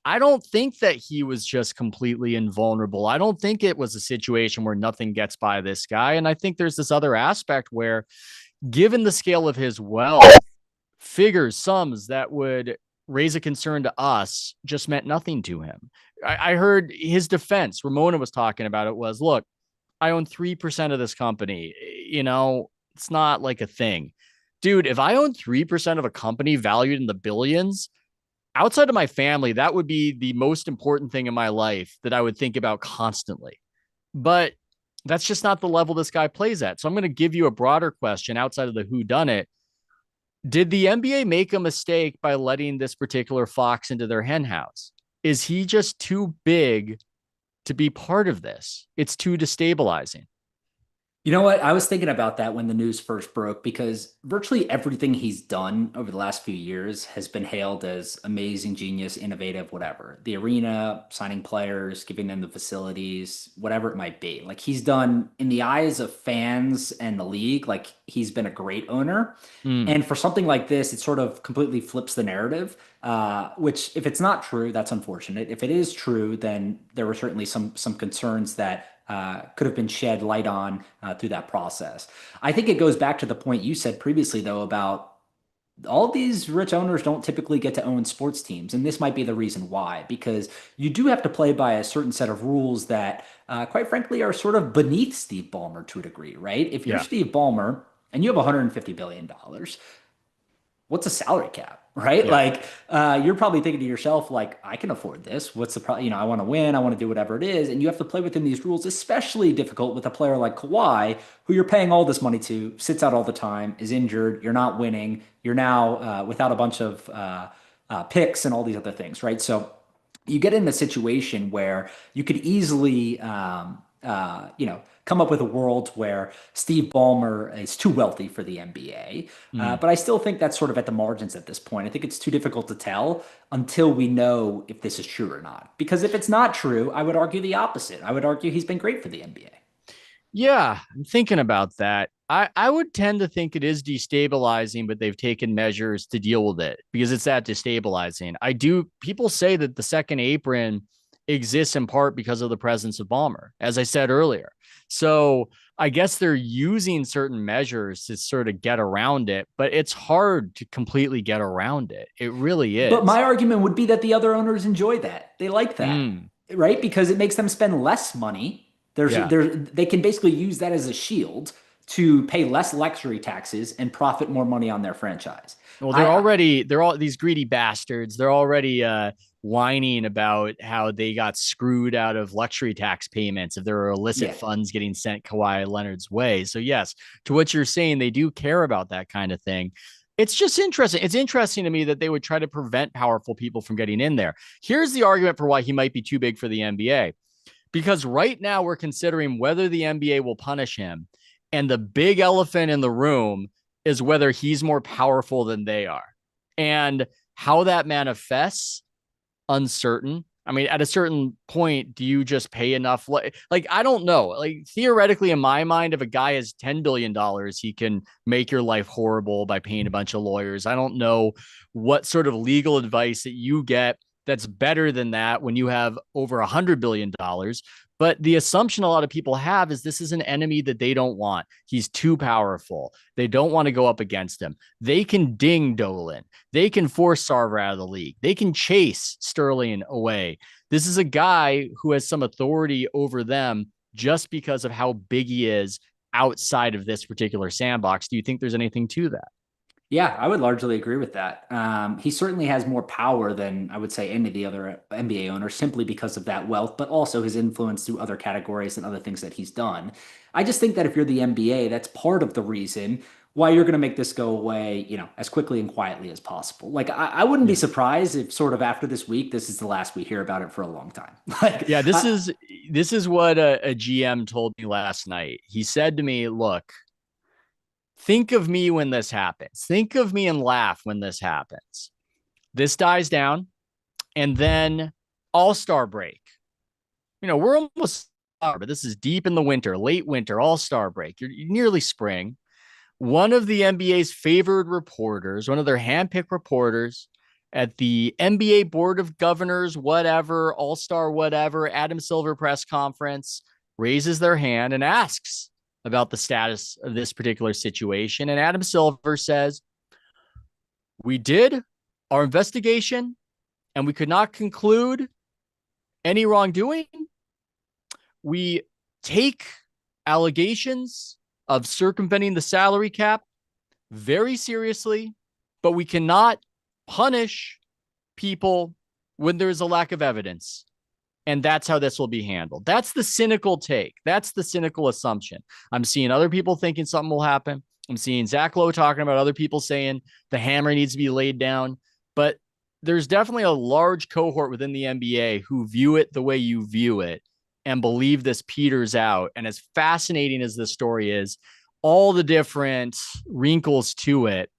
I don't think that he was just completely invulnerable. I don't think it was a situation where nothing gets by this guy. And I think there's this other aspect where, given the scale of his wealth, figures, sums that would raise a concern to us just meant nothing to him. I heard his defense. Ramona was talking about it was, look, I own 3% of this company. It's not like a thing. Dude, if I own 3% of a company valued in the billions, outside of my family, that would be the most important thing in my life that I would think about constantly. But that's just not the level this guy plays at. So I'm going to give you a broader question outside of the who done it. Did the NBA make a mistake by letting this particular fox into their hen house? Is he just too big to be part of this? It's too destabilizing. You know what? I was thinking about that when the news first broke because virtually everything he's done over the last few years has been hailed as amazing, genius, innovative, whatever. The arena, signing players, giving them the facilities, whatever it might be. Like he's done in the eyes of fans and the league, like he's been a great owner. Mm. And for something like this, it sort of completely flips the narrative, which if it's not true, that's unfortunate. If it is true, then there were certainly some concerns that could have been shed light on through that process. I think it goes back to the point you said previously, though, about all these rich owners don't typically get to own sports teams. And this might be the reason why, because you do have to play by a certain set of rules that, quite frankly, are sort of beneath Steve Ballmer to a degree, right? If you're Yeah. Steve Ballmer and you have $150 billion, what's a salary cap, right? Yeah. Like, you're probably thinking to yourself, like, I can afford this. What's the problem? I want to win. I want to do whatever it is. And you have to play within these rules, especially difficult with a player like Kawhi, who you're paying all this money to, sits out all the time, is injured. You're not winning. You're now without a bunch of picks and all these other things, right? So you get in a situation where you could easily, come up with a world where Steve Ballmer is too wealthy for the NBA. Mm. But I still think that's sort of at the margins at this point. I think it's too difficult to tell until we know if this is true or not. Because if it's not true, I would argue the opposite. I would argue he's been great for the NBA. Yeah, I'm thinking about that. I would tend to think it is destabilizing, but they've taken measures to deal with it because it's that destabilizing. People say that the second apron exists in part because of the presence of Balmer, as I said earlier. So I guess they're using certain measures to sort of get around it, but it's hard to completely get around it. It really But is. my argument would be that the other owners enjoy that. They like that, Mm, right? Because it makes them spend less money. yeah. They can basically use that as a shield to pay less luxury taxes and profit more money on their franchise. Well, I they're all these greedy bastards. They're already whining about how they got screwed out of luxury tax payments if there were illicit Yeah. funds getting sent Kawhi Leonard's way. So yes, to what you're saying, they do care about that kind of thing. It's just interesting. It's interesting to me that they would try to prevent powerful people from getting in there. Here's the argument for why he might be too big for the NBA. Because right now we're considering whether the NBA will punish him. And the big elephant in the room is whether he's more powerful than they are. And how that manifests, uncertain. I mean, at a certain point, do you just pay enough? Like, I don't know. Like, theoretically, in my mind, if a guy has $10 billion, he can make your life horrible by paying a bunch of lawyers. I don't know what sort of legal advice that you get that's better than that when you have over $100 billion. But the assumption a lot of people have is this is an enemy that they don't want. He's too powerful. They don't want to go up against him. They can ding Dolan. They can force Sarver out of the league. They can chase Sterling away. This is a guy who has some authority over them just because of how big he is outside of this particular sandbox. Do you think there's anything to that? Yeah, I would largely agree with that. He certainly has more power than I would say any of the other NBA owners simply because of that wealth, but also his influence through other categories and other things that he's done. I just think that if you're the NBA, that's part of the reason why you're going to make this go away, as quickly and quietly as possible. Like I wouldn't be Yeah. surprised if sort of after this week, this is the last we hear about it for a long time. Like, Yeah, this is what a GM told me last night. He said to me, "Look, think of me when this happens. Think of me and laugh when this happens. This dies down, and then All-Star break. We're almost summer, but this is deep in the winter, late winter, All-Star break. You're nearly spring. One of the NBA's favored reporters, one of their handpicked reporters, at the NBA Board of Governors, whatever, All-Star, whatever, Adam Silver press conference, raises their hand and asks about the status of this particular situation. And Adam Silver says, we did our investigation and we could not conclude any wrongdoing. We take allegations of circumventing the salary cap very seriously, but we cannot punish people when there's a lack of evidence. And that's how this will be handled. That's the cynical take. That's the cynical assumption. I'm seeing other people thinking something will happen. I'm seeing Zach Lowe talking about other people saying the hammer needs to be laid down. But there's definitely a large cohort within the NBA who view it the way you view it and believe this peters out. And as fascinating as this story is, all the different wrinkles to it,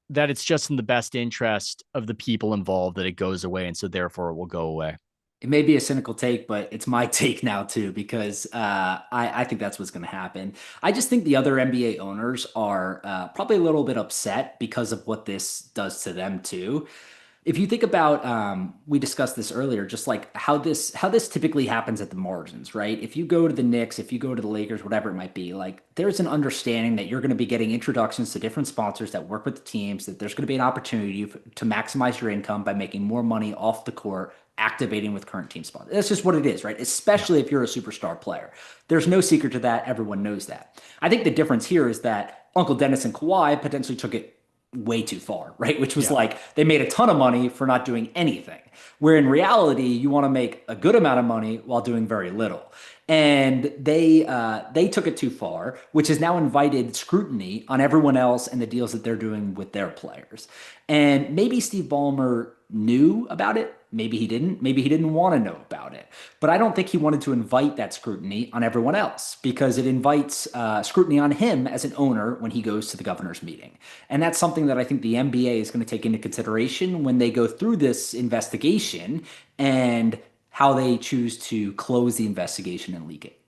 that it's just in the best interest of the people involved that it goes away. And so therefore it will go away. It may be a cynical take, but it's my take now too, because I think that's what's going to happen. I just think the other NBA owners are probably a little bit upset because of what this does to them too. If you think about, we discussed this earlier, just like how this typically happens at the margins, right? If you go to the Knicks, if you go to the Lakers, whatever it might be, like there's an understanding that you're going to be getting introductions to different sponsors that work with the teams, that there's going to be an opportunity to maximize your income by making more money off the court, activating with current team sponsors. That's just what it is, right? Especially if you're a superstar player. There's no secret to that. Everyone knows that. I think the difference here is that Uncle Dennis and Kawhi potentially took it way too far, right? Which was like they made a ton of money for not doing anything. Where in reality, you want to make a good amount of money while doing very little. And they took it too far, which has now invited scrutiny on everyone else and the deals that they're doing with their players. And maybe Steve Ballmer knew about it. Maybe he didn't. Maybe he didn't want to know about it. But I don't think he wanted to invite that scrutiny on everyone else because it invites scrutiny on him as an owner when he goes to the governor's meeting. And that's something that I think the NBA is going to take into consideration when they go through this investigation and how they choose to close the investigation and leak it.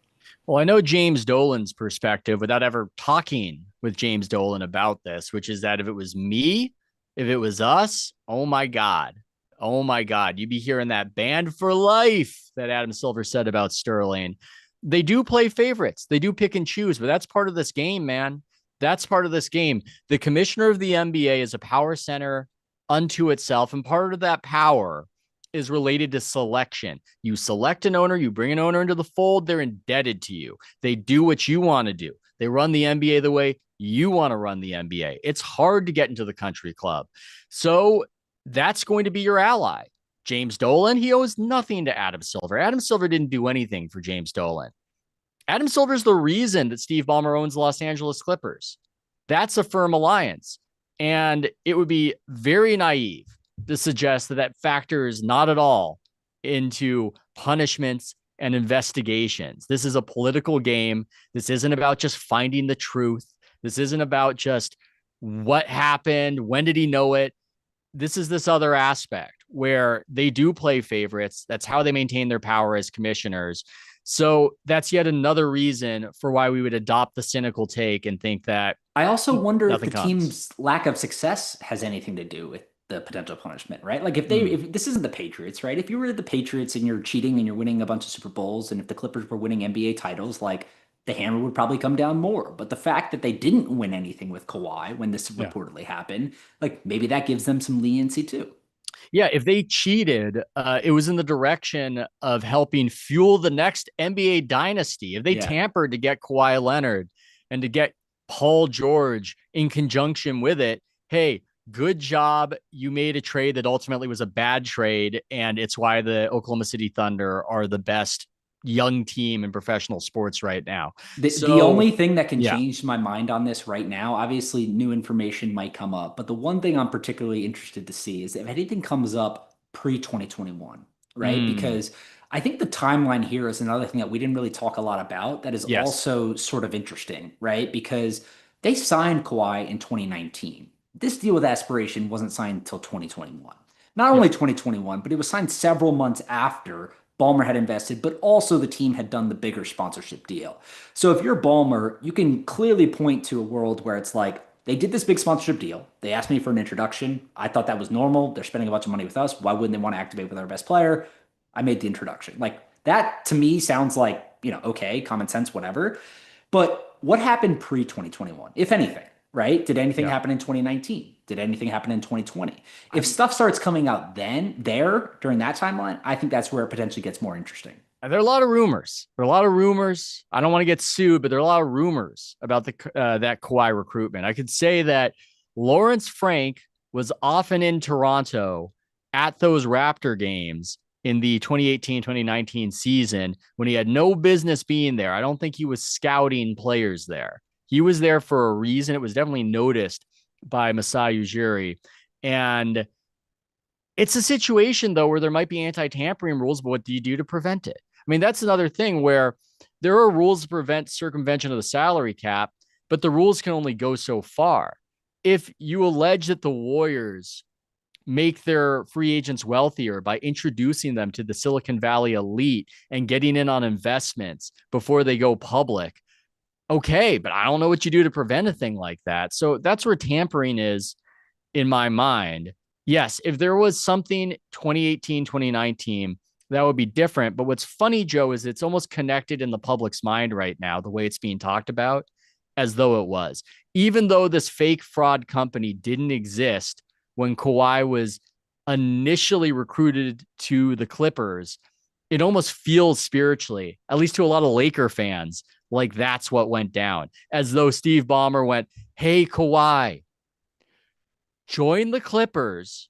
Well, I know James Dolan's perspective without ever talking with James Dolan about this, which is that if it was me, if it was us, oh my God, you'd be hearing that banned for life that Adam Silver said about Sterling. They do play favorites. They do pick and choose, but that's part of this game, man. That's part of this game. The commissioner of the NBA is a power center unto itself, and part of that power is related to selection. You select an owner, you bring an owner into the fold, they're indebted to you. They do what you want to do. They run the NBA the way you want to run the NBA. It's hard to get into the country club. So that's going to be your ally. James Dolan, he owes nothing to Adam Silver. Adam Silver didn't do anything for James Dolan. Adam Silver is the reason that Steve Ballmer owns the Los Angeles Clippers. That's a firm alliance. And it would be very naive to suggest that that factors not at all into punishments and investigations. This is a political game. This isn't about just finding the truth. This isn't about just what happened. When did he know it? This is this other aspect where they do play favorites. That's how they maintain their power as commissioners. So that's yet another reason for why we would adopt the cynical take and think that I also wonder if the comes. team's lack of success has anything to do with the potential punishment, right? Like if this isn't the Patriots, right? If you were the Patriots and you're cheating and you're winning a bunch of Super Bowls, and if the Clippers were winning NBA titles, like the hammer would probably come down more. But the fact that they didn't win anything with Kawhi when this reportedly happened, like maybe that gives them some leniency too. Yeah, if they cheated, it was in the direction of helping fuel the next NBA dynasty. If they tampered to get Kawhi Leonard and to get Paul George in conjunction with it, hey, good job. You made a trade that ultimately was a bad trade, and it's why the Oklahoma City Thunder are the best young team in professional sports right now. The only thing that can change my mind on this right now, obviously new information might come up, but the one thing I'm particularly interested to see is if anything comes up pre-2021, right? Because I think the timeline here is another thing that we didn't really talk a lot about that is also sort of interesting, right? Because they signed Kawhi in 2019. This deal with Aspiration wasn't signed until 2021. Not only 2021, but it was signed several months after Ballmer had invested, but also the team had done the bigger sponsorship deal. So if you're Ballmer, you can clearly point to a world where it's like, they did this big sponsorship deal. They asked me for an introduction. I thought that was normal. They're spending a bunch of money with us. Why wouldn't they want to activate with our best player? I made the introduction. Like that to me sounds like, okay, common sense, whatever. But what happened pre 2021, if anything, right? Did anything happen in 2019? Did anything happen in 2020? If stuff starts coming out during that timeline, I think that's where it potentially gets more interesting. There are a lot of rumors. There are a lot of rumors. I don't want to get sued, but there are a lot of rumors about that Kawhi recruitment. I could say that Lawrence Frank was often in Toronto at those Raptor games in the 2018-2019 season when he had no business being there. I don't think he was scouting players there. He was there for a reason. It was definitely noticed by Masai Ujiri. And it's a situation, though, where there might be anti-tampering rules, but what do you do to prevent it? I mean, that's another thing where there are rules to prevent circumvention of the salary cap, but the rules can only go so far. If you allege that the Warriors make their free agents wealthier by introducing them to the Silicon Valley elite and getting in on investments before they go public, okay, but I don't know what you do to prevent a thing like that. So that's where tampering is in my mind. Yes, if there was something 2018, 2019, that would be different. But what's funny, Joe, is it's almost connected in the public's mind right now, the way it's being talked about, as though it was. Even though this fake fraud company didn't exist when Kawhi was initially recruited to the Clippers, it almost feels spiritually, at least to a lot of Laker fans, like that's what went down. As though Steve Ballmer went, hey, Kawhi, join the Clippers,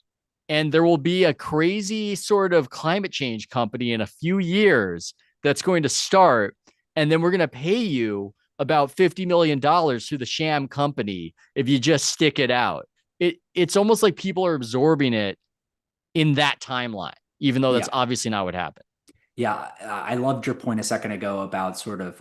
and there will be a crazy sort of climate change company in a few years that's going to start, and then we're going to pay you about $50 million to the sham company if you just stick it out. It's almost like people are absorbing it in that timeline, even though that's obviously not what happened. Yeah, I loved your point a second ago about sort of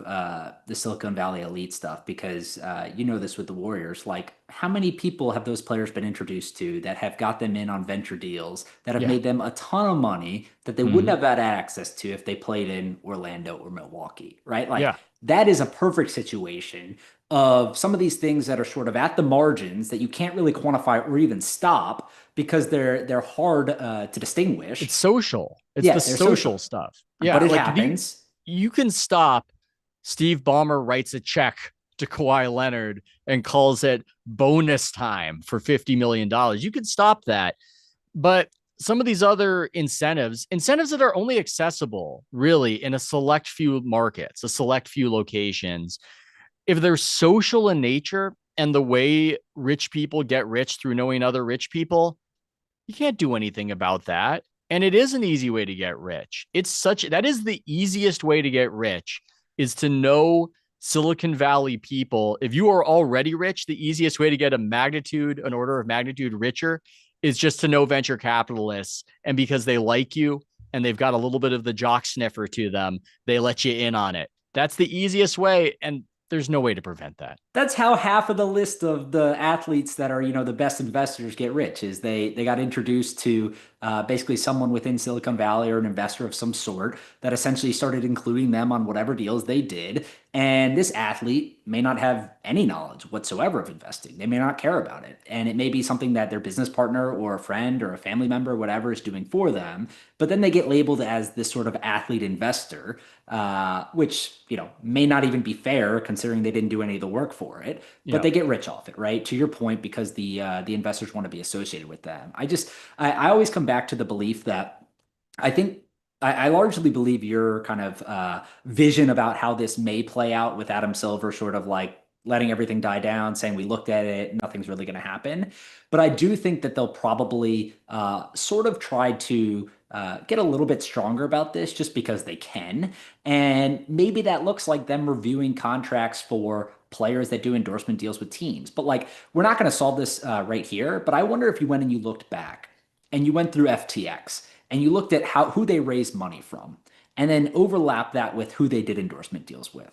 the Silicon Valley elite stuff because you know this with the Warriors. Like, how many people have those players been introduced to that have got them in on venture deals that have made them a ton of money that they wouldn't have had access to if they played in Orlando or Milwaukee, right? Like, that is a perfect situation of some of these things that are sort of at the margins that you can't really quantify or even stop because they're hard to distinguish. It's social. It's the social stuff. Yeah, but it happens. You can stop. Steve Ballmer writes a check to Kawhi Leonard and calls it bonus time for $50 million. You can stop that. But some of these other incentives that are only accessible really in a select few markets, a select few locations, if they're social in nature and the way rich people get rich through knowing other rich people, you can't do anything about that. And it is an easy way to get rich. That is the easiest way to get rich, is to know Silicon Valley people. If you are already rich, the easiest way to get an order of magnitude richer is just to know venture capitalists. And because they like you and they've got a little bit of the jock sniffer to them, they let you in on it. That's the easiest way. And there's no way to prevent that. That's how half of the list of the athletes that are, the best investors get rich is they got introduced to basically someone within Silicon Valley or an investor of some sort that essentially started including them on whatever deals they did. And this athlete may not have any knowledge whatsoever of investing. They may not care about it. And it may be something that their business partner or a friend or a family member, or whatever, is doing for them. But then they get labeled as this sort of athlete investor, which, may not even be fair considering they didn't do any of the work for it, but they get rich off it, right? To your point, because the investors want to be associated with them. I always come back to the belief that I largely believe your kind of vision about how this may play out with Adam Silver sort of like letting everything die down, saying we looked at it, nothing's really going to happen. But I do think that they'll probably sort of try to get a little bit stronger about this just because they can. And maybe that looks like them reviewing contracts for players that do endorsement deals with teams. But like, we're not going to solve this right here. But I wonder if you went and you looked back and you went through FTX and you looked at who they raised money from and then overlap that with who they did endorsement deals with.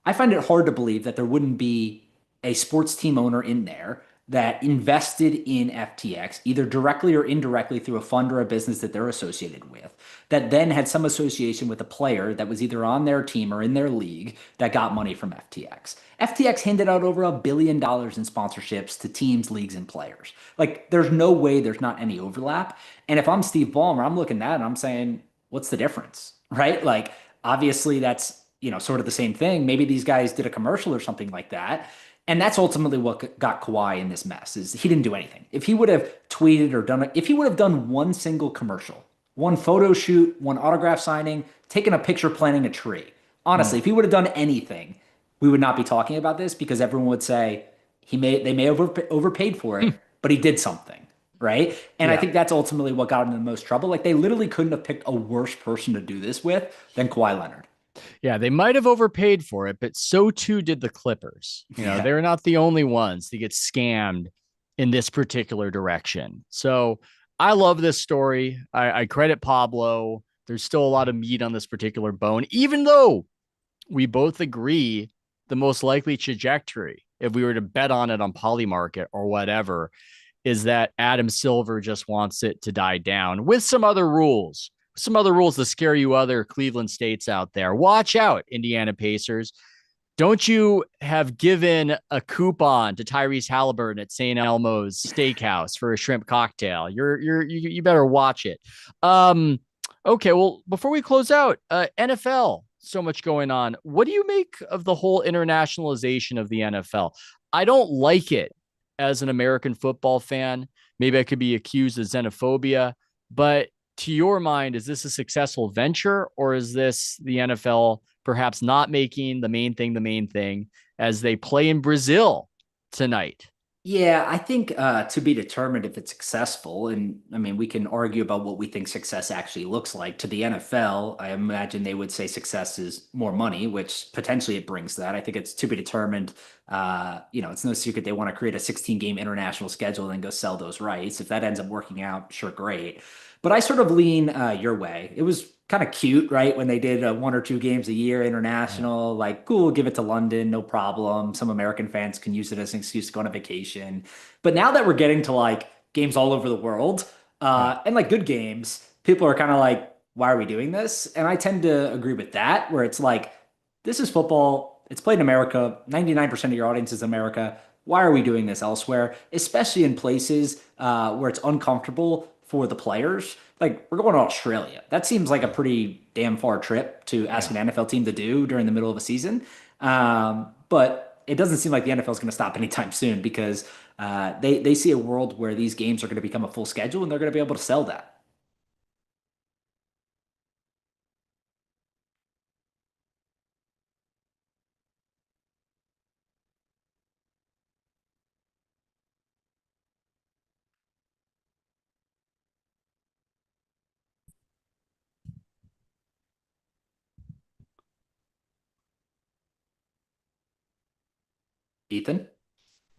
I find it hard to believe that there wouldn't be a sports team owner in there that invested in FTX, either directly or indirectly through a fund or a business that they're associated with, that then had some association with a player that was either on their team or in their league that got money from FTX. FTX handed out over $1 billion in sponsorships to teams, leagues, and players. Like, there's no way there's not any overlap. And if I'm Steve Ballmer, I'm looking at that and I'm saying, what's the difference? Right? Like, obviously that's, sort of the same thing. Maybe these guys did a commercial or something like that. And that's ultimately what got Kawhi in this mess is he didn't do anything. If he would have tweeted or if he would have done one single commercial, one photo shoot, one autograph signing, taken a picture planting a tree. Honestly, if he would have done anything, we would not be talking about this because everyone would say they may have overpaid for it, but he did something, right? And I think that's ultimately what got him in the most trouble. Like they literally couldn't have picked a worse person to do this with than Kawhi Leonard. Yeah, they might have overpaid for it, but so too did the Clippers. They're not the only ones to get scammed in this particular direction. So I love this story. I credit Pablo. There's still a lot of meat on this particular bone, even though we both agree the most likely trajectory, if we were to bet on it on Polymarket or whatever, is that Adam Silver just wants it to die down with some other rules. Some other rules to scare you other Cleveland States out there. Watch out, Indiana Pacers. Don't you have given a coupon to Tyrese Halliburton at St. Elmo's Steakhouse for a shrimp cocktail? You better watch it. Okay, well, before we close out, NFL, so much going on. What do you make of the whole internationalization of the NFL? I don't like it as an American football fan. Maybe I could be accused of xenophobia, but to your mind, is this a successful venture or is this the NFL perhaps not making the main thing as they play in Brazil tonight? Yeah, I think to be determined if it's successful, and I mean, we can argue about what we think success actually looks like. To the NFL, I imagine they would say success is more money, which potentially it brings that. I think it's to be determined. It's no secret they want to create a 16-game international schedule and then go sell those rights. If that ends up working out, sure, great. But I sort of lean your way. It was kind of cute, right? When they did 1 or 2 games a year international, like, cool, give it to London, no problem. Some American fans can use it as an excuse to go on a vacation. But now that we're getting to like games all over the world and like good games, people are kind of like, why are we doing this? And I tend to agree with that, where it's like, this is football. It's played in America. 99% of your audience is America. Why are we doing this elsewhere? Especially in places where it's uncomfortable for the players. Like, we're going to Australia. That seems like a pretty damn far trip to ask an NFL team to do during the middle of a season. But it doesn't seem like the NFL is going to stop anytime soon because they see a world where these games are going to become a full schedule and they're going to be able to sell that. Ethan?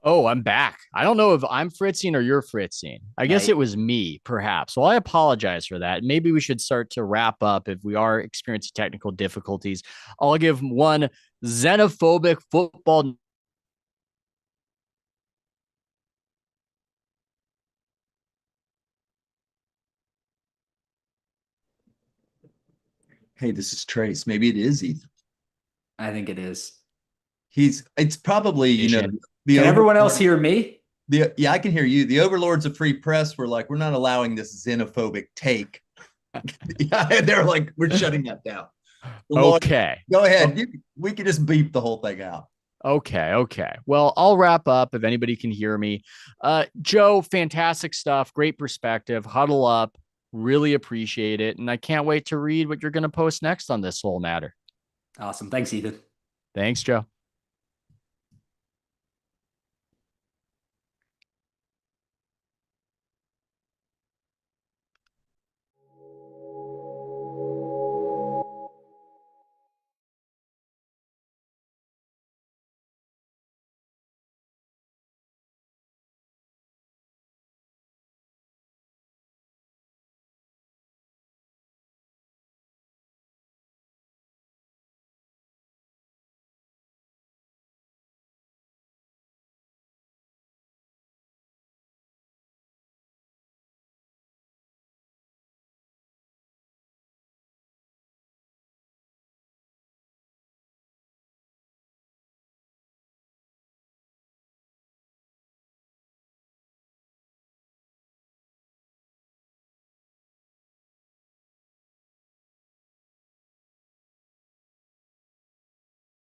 Oh, I'm back. I don't know if I'm fritzing or you're fritzing. I guess Right. it was me, perhaps. Well, I apologize for that. Maybe we should start to wrap up if we are experiencing technical difficulties. I'll give one xenophobic football. Hey, this is Trace. Maybe it is Ethan. I think it is. It's probably, the Can everyone else overlord, hear me? yeah, I can hear you. The overlords of free press were like, we're not allowing this xenophobic take. Yeah, they're like, we're shutting that down. Okay. Go ahead. We can just beep the whole thing out. Okay. Well, I'll wrap up if anybody can hear me. Joe, fantastic stuff. Great perspective. Huddle up. Really appreciate it. And I can't wait to read what you're going to post next on this whole matter. Awesome. Thanks, Ethan. Thanks, Joe.